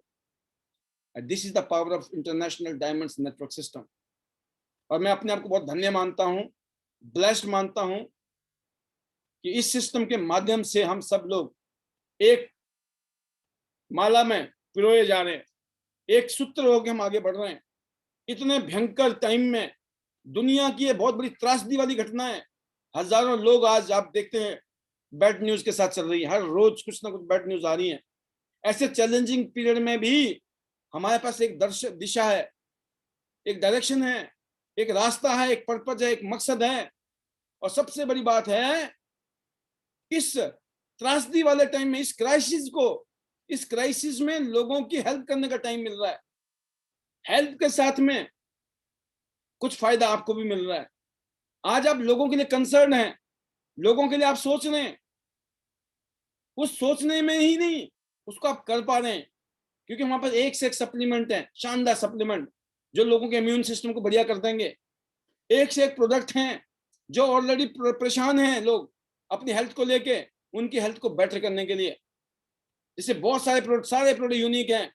This is the power of international diamonds network system. और मैं अपने आप को बहुत धन्य मानता हूं, ब्लेस्ड मानता हूं, कि इस सिस्टम के माध्यम से हम सब लोग एक माला में पिरोए जा रहे हैं, एक सूत्र होकर हम आगे बढ़ रहे हैं। इतने भयंकर टाइम में दुनिया की ये बहुत बड़ी त्रासदी वाली घटना है। हजारों लोग आज आप देखते हैं बैड न्यूज के साथ चल रही है, हर रोज कुछ ना कुछ बैड न्यूज आ रही है। ऐसे चैलेंजिंग पीरियड में भी हमारे पास एक दिशा है, एक डायरेक्शन है, एक रास्ता है, एक पर्पज है, एक मकसद है। और सबसे बड़ी बात है, इस त्रासदी वाले टाइम में, इस क्राइसिस में लोगों की हेल्प करने का टाइम मिल रहा है। हेल्प के साथ में कुछ फायदा आपको भी मिल रहा है। आज आप लोगों के लिए कंसर्न है, लोगों के लिए आप सोच रहे हैं। उस सोचने में ही नहीं, उसको आप कर पा रहे हैं, क्योंकि हमारे पास एक से एक सप्लीमेंट है, शानदार सप्लीमेंट, जो लोगों के इम्यून सिस्टम को बढ़िया कर देंगे। एक से एक प्रोडक्ट हैं जो ऑलरेडी परेशान हैं लोग अपनी हेल्थ को लेके, उनकी हेल्थ को बेटर करने के लिए। जैसे बहुत सारे प्रोडक्ट यूनिक हैं,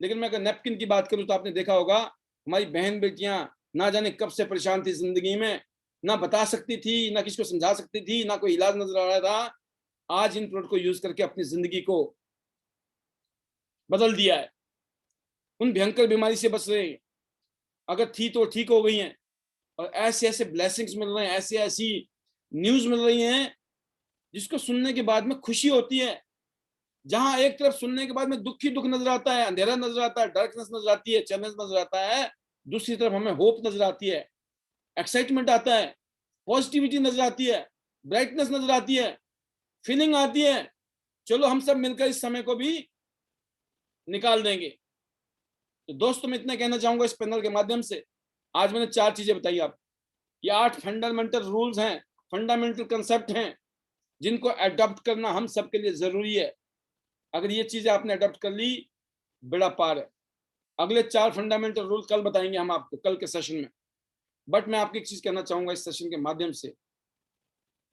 लेकिन मैं अगर नैपकिन की बात करूं तो आपने देखा होगा हमारी बहन बेटियां ना जाने कब से परेशान थी जिंदगी में, ना बता सकती थी, ना किसी को समझा सकती थी, ना कोई इलाज नजर आ रहा था। आज इन प्रोडक्ट को यूज करके अपनी जिंदगी को बदल दिया है, उन भयंकर बीमारी से बच रहे हैं, अगर थी तो ठीक हो गई हैं। और ऐसे ऐसे ब्लेसिंग्स मिल रहे हैं, ऐसी ऐसी न्यूज मिल रही हैं जिसको सुनने के बाद में खुशी होती है। जहां एक तरफ सुनने के बाद में दुख ही दुख नजर आता है, अंधेरा नजर आता है, डार्कनेस नजर आती है, चैलेंज नजर आता है, दूसरी तरफ हमें होप नजर आती है, एक्साइटमेंट आता है, पॉजिटिविटी नजर आती है, ब्राइटनेस नजर आती है, फीलिंग आती है, चलो हम सब मिलकर इस समय को भी निकाल देंगे। तो दोस्तों मैं इतना कहना चाहूंगा इस पैनल के माध्यम से, आज मैंने 4 चीजें बताई आपको, ये 8 फंडामेंटल रूल्स हैं, फंडामेंटल कंसेप्ट हैं, जिनको अडॉप्ट करना हम सबके लिए जरूरी है। अगर ये चीजें आपने अडॉप्ट कर ली, बेड़ा पार है। अगले 4 फंडामेंटल रूल कल बताएंगे हम आपको, कल के सेशन में। बट मैं आपको एक चीज कहना चाहूंगा इस सेशन के माध्यम से,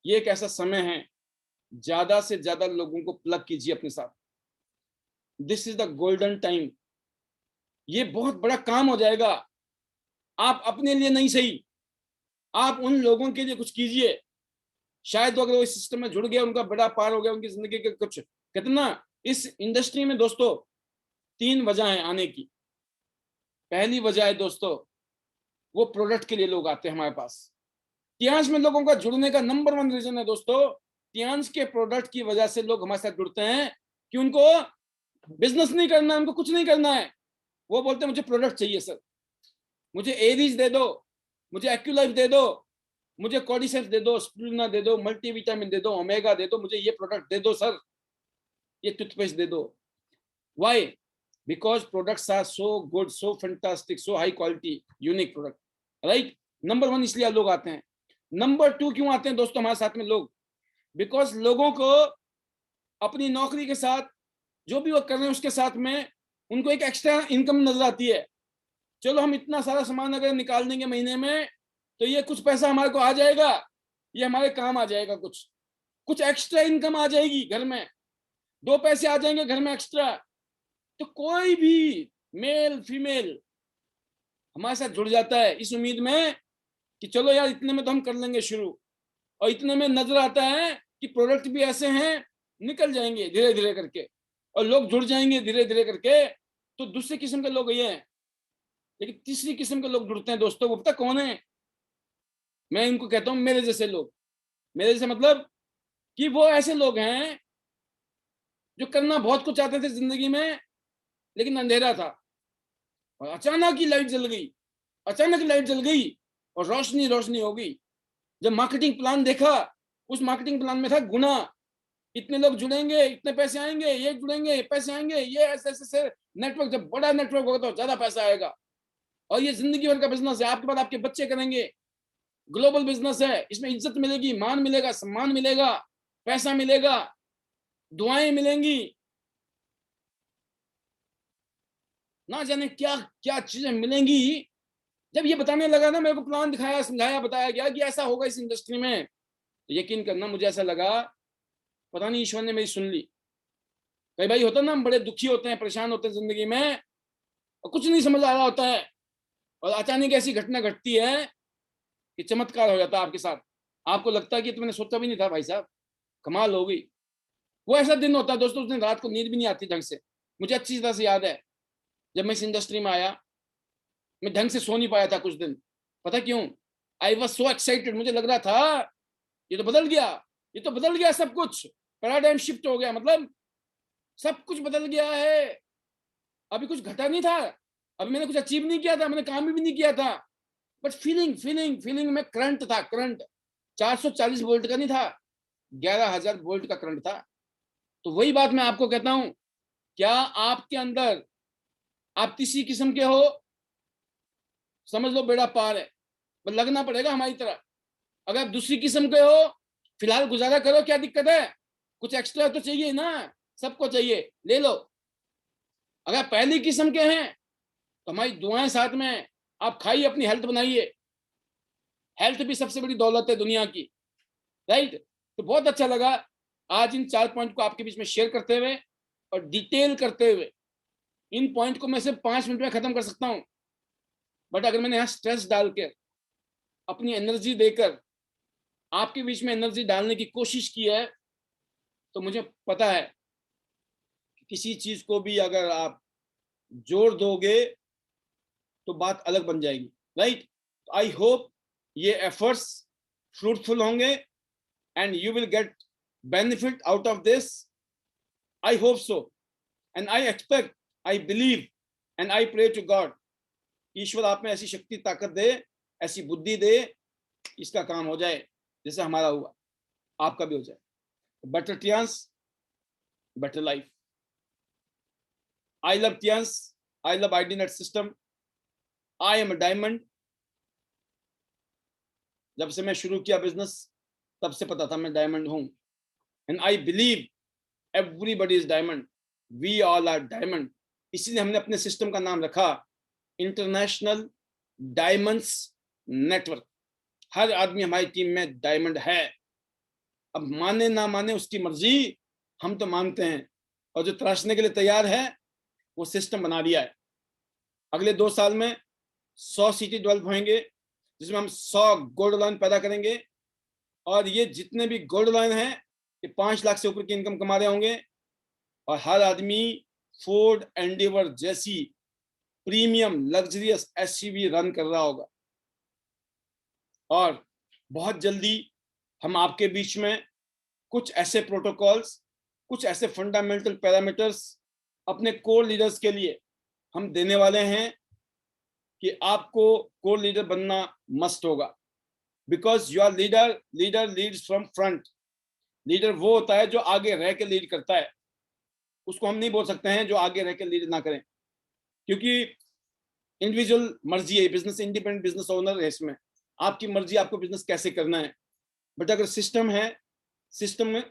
ये एक ऐसा समय है, ज्यादा से ज्यादा लोगों को प्लग कीजिए अपने साथ। This is the golden time, ये बहुत बड़ा काम हो जाएगा। आप अपने लिए नहीं सही, आप उन लोगों के लिए कुछ कीजिए। शायद अगर वो इस सिस्टम में जुड़ गया, उनका बड़ा पार हो गया, उनकी जिंदगी के कुछ कितना। इस इंडस्ट्री में दोस्तों 3 वजह है आने की। पहली वजह है दोस्तों, वो प्रोडक्ट के लिए लोग आते हैं हमारे पास। तियांश में लोगों का जुड़ने का नंबर 1 रीजन है दोस्तों, तियांश के प्रोडक्ट की वजह से लोग हमारे साथ जुड़ते हैं कि उनको बिजनेस नहीं करना है, उनको कुछ नहीं करना है। वो बोलते हैं मुझे प्रोडक्ट चाहिए सर, मुझे एरीज दे दो, मुझे एक्यूलाइफ दे दो, मुझे कॉर्डिसेप्स दे दो, स्पिरुलिना दे दो, मल्टीविटामिन दे दो, ओमेगा दे दो, मुझे ये प्रोडक्ट दे दो सर, ये टूथपेस्ट दे दो। Why? Because products are so good, so fantastic, so high quality, unique product, right. Number 1 इसलिए लोग आते हैं। नंबर 2 क्यों आते हैं दोस्तों हमारे साथ में लोग? बिकॉज लोगों को अपनी नौकरी के साथ, जो भी वो कर रहे हैं उसके साथ में, उनको एक एक्स्ट्रा इनकम नजर आती है। चलो हम इतना सारा सामान अगर निकाल देंगे महीने में, तो ये कुछ पैसा हमारे को आ जाएगा, ये हमारे काम आ जाएगा, कुछ कुछ एक्स्ट्रा इनकम आ जाएगी घर में, 2 पैसे आ जाएंगे घर में एक्स्ट्रा। तो कोई भी मेल फीमेल हमारे साथ जुड़ जाता है इस उम्मीद में कि चलो यार इतने में तो हम कर लेंगे शुरू, और इतने में नजर आता है कि प्रोडक्ट भी ऐसे हैं, निकल जाएंगे धीरे धीरे करके, और लोग जुड़ जाएंगे धीरे धीरे करके। तो दूसरे किस्म के लोग ये हैं। लेकिन तीसरी किस्म के लोग जुड़ते हैं दोस्तों, वो पता कौन है? मैं इनको कहता हूं मेरे जैसे लोग। मेरे जैसे मतलब कि वो ऐसे लोग हैं जो करना बहुत कुछ चाहते थे जिंदगी में, लेकिन अंधेरा था, और अचानक ही लाइट जल गई, अचानक लाइट जल गई और रोशनी रोशनी हो गई। जब मार्केटिंग प्लान देखा, उस मार्केटिंग प्लान में था गुना, इतने लोग जुड़ेंगे, इतने पैसे आएंगे, ये जुड़ेंगे पैसे आएंगे, ये ऐसे ऐसे नेटवर्क, जब बड़ा नेटवर्क होगा तो ज्यादा पैसा आएगा, और ये जिंदगी भर का बिजनेस है, आपके बाद आपके बच्चे करेंगे, ग्लोबल बिजनेस है, इसमें इज्जत मिलेगी, मान मिलेगा, सम्मान मिलेगा, पैसा मिलेगा, दुआएं मिलेंगी, ना जाने क्या क्या चीजें मिलेंगी। जब ये बताने लगा ना, मेरे को प्लान दिखाया, समझाया, बताया गया कि ऐसा होगा इस इंडस्ट्री में, तो यकीन करना मुझे ऐसा लगा पता नहीं ईश्वर ने मेरी सुन ली। कई भाई होता ना, हम बड़े दुखी होते हैं, परेशान होते हैं जिंदगी में, और कुछ नहीं समझ आ रहा होता है, और अचानक ऐसी घटना घटती है कि चमत्कार हो जाता है आपके साथ। आपको लगता है कि तुमने सोचा भी नहीं था भाई साहब, कमाल हो गई। वो ऐसा दिन होता है दोस्तों, उस दिन रात को नींद भी नहीं आती ढंग से। मुझे अच्छी तरह से याद है, जब मैं इस इंडस्ट्री में आया, मैं ढंग से सो नहीं पाया था कुछ दिन। पता क्यों? आई वॉज सो एक्साइटेड, मुझे लग रहा था ये तो बदल गया, ये तो बदल गया, सब कुछ पैराडाइम शिफ्ट हो गया, मतलब सब कुछ बदल गया है। अभी कुछ घटा नहीं था, अभी मैंने कुछ अचीव नहीं किया था, मैंने काम भी नहीं किया था, बट फीलिंग फीलिंग फीलिंग में करंट था, करंट 440 वोल्ट का नहीं था, 11,000 वोल्ट का करंट था। तो वही बात मैं आपको कहता हूं, क्या आपके अंदर आप किसी किस्म के हो, समझ लो बेड़ा पार है, पर लगना पड़ेगा हमारी तरह। अगर आप दूसरी किस्म के हो, फिलहाल गुजारा करो, क्या दिक्कत है, कुछ एक्स्ट्रा तो चाहिए ना, सबको चाहिए, ले लो। अगर पहली किस्म के हैं तो हमारी दुआएं साथ में, आप खाइए, अपनी हेल्थ बनाइए, हेल्थ भी सबसे बड़ी दौलत है दुनिया की, राइट। तो बहुत अच्छा लगा आज इन 4 पॉइंट को आपके बीच में शेयर करते हुए और डिटेल करते हुए। इन पॉइंट को मैं सिर्फ 5 मिनट में खत्म कर सकता हूं, बट अगर मैंने यहाँ स्ट्रेस डाल के अपनी एनर्जी देकर आपके बीच में एनर्जी डालने की कोशिश की है, तो मुझे पता है किसी चीज को भी अगर आप जोर दोगे तो बात अलग बन जाएगी, राइट। आई होप ये एफर्ट्स फ्रूटफुल होंगे and you will get benefit out of this. I hope so and I expect, I believe and I pray to God, ईश्वर आप में ऐसी शक्ति ताकत दे, ऐसी बुद्धि दे, इसका काम हो जाए जैसे हमारा हुआ, आपका भी हो जाए। Better Tiens, better life. I love Tiens, I love ID net system, I am a diamond. जब से मैं शुरू किया बिजनेस तब से पता था मैं डायमंड हूं, and I believe everybody is diamond, we all are diamond. इसलिए हमने अपने सिस्टम का नाम रखा इंटरनेशनल डायमंड्स नेटवर्क। हर आदमी हमारी टीम में डायमंड है। अब माने ना माने उसकी मर्जी, हम तो मानते हैं, और जो तराशने के लिए तैयार है वो सिस्टम बना दिया है। अगले 2 साल में 100 सिटी डेवलप होंगे जिसमें हम 100 गोल्ड लाइन पैदा करेंगे, और ये जितने भी गोल्ड लाइन हैं ये 5 लाख से ऊपर की इनकम कमा रहे होंगे, और हर आदमी फोर्ड एंडेवर जैसी प्रीमियम लग्जरियस एसयूवी रन कर रहा होगा। और बहुत जल्दी हम आपके बीच में कुछ ऐसे प्रोटोकॉल्स, कुछ ऐसे फंडामेंटल पैरामीटर्स अपने कोर लीडर्स के लिए हम देने वाले हैं कि आपको कोर लीडर बनना मस्ट होगा, because your leader leads from front. Leader वो होता है जो आगे रह के लीड करता है, उसको हम नहीं बोल सकते हैं जो आगे रह के लीड ना करें, क्योंकि इंडिविजुअल मर्जी है, बिजनेस इंडिपेंडेंट बिजनेस ओनर है, इसमें आपकी मर्जी आपको बिजनेस कैसे करना है। बट अगर सिस्टम है, सिस्टम में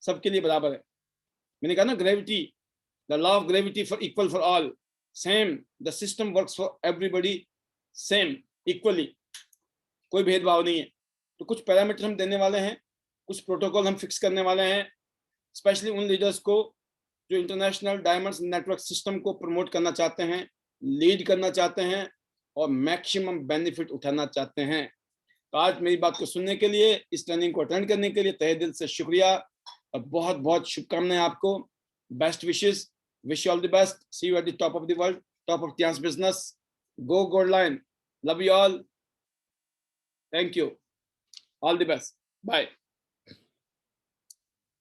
सबके लिए बराबर है। मैंने कहा ना, gravity, the law of gravity for equal for all, same the system works for everybody same equally, कोई भेदभाव नहीं है। तो कुछ पैरामीटर हम देने वाले हैं, कुछ प्रोटोकॉल हम फिक्स करने वाले हैं, स्पेशली उन लीडर्स को जो इंटरनेशनल डायमंड्स नेटवर्क सिस्टम को प्रमोट करना चाहते हैं, लीड करना चाहते हैं और मैक्सिमम बेनिफिट उठाना चाहते हैं। तो आज मेरी बात को सुनने के लिए, इस ट्रेनिंग को अटेंड करने के लिए तहे दिल से शुक्रिया और बहुत बहुत शुभकामनाएं आपको। Best wishes, wish you all the best, see you at the top of the world, top of Tiens business, go gold line, love you all, thank you, all the best, bye.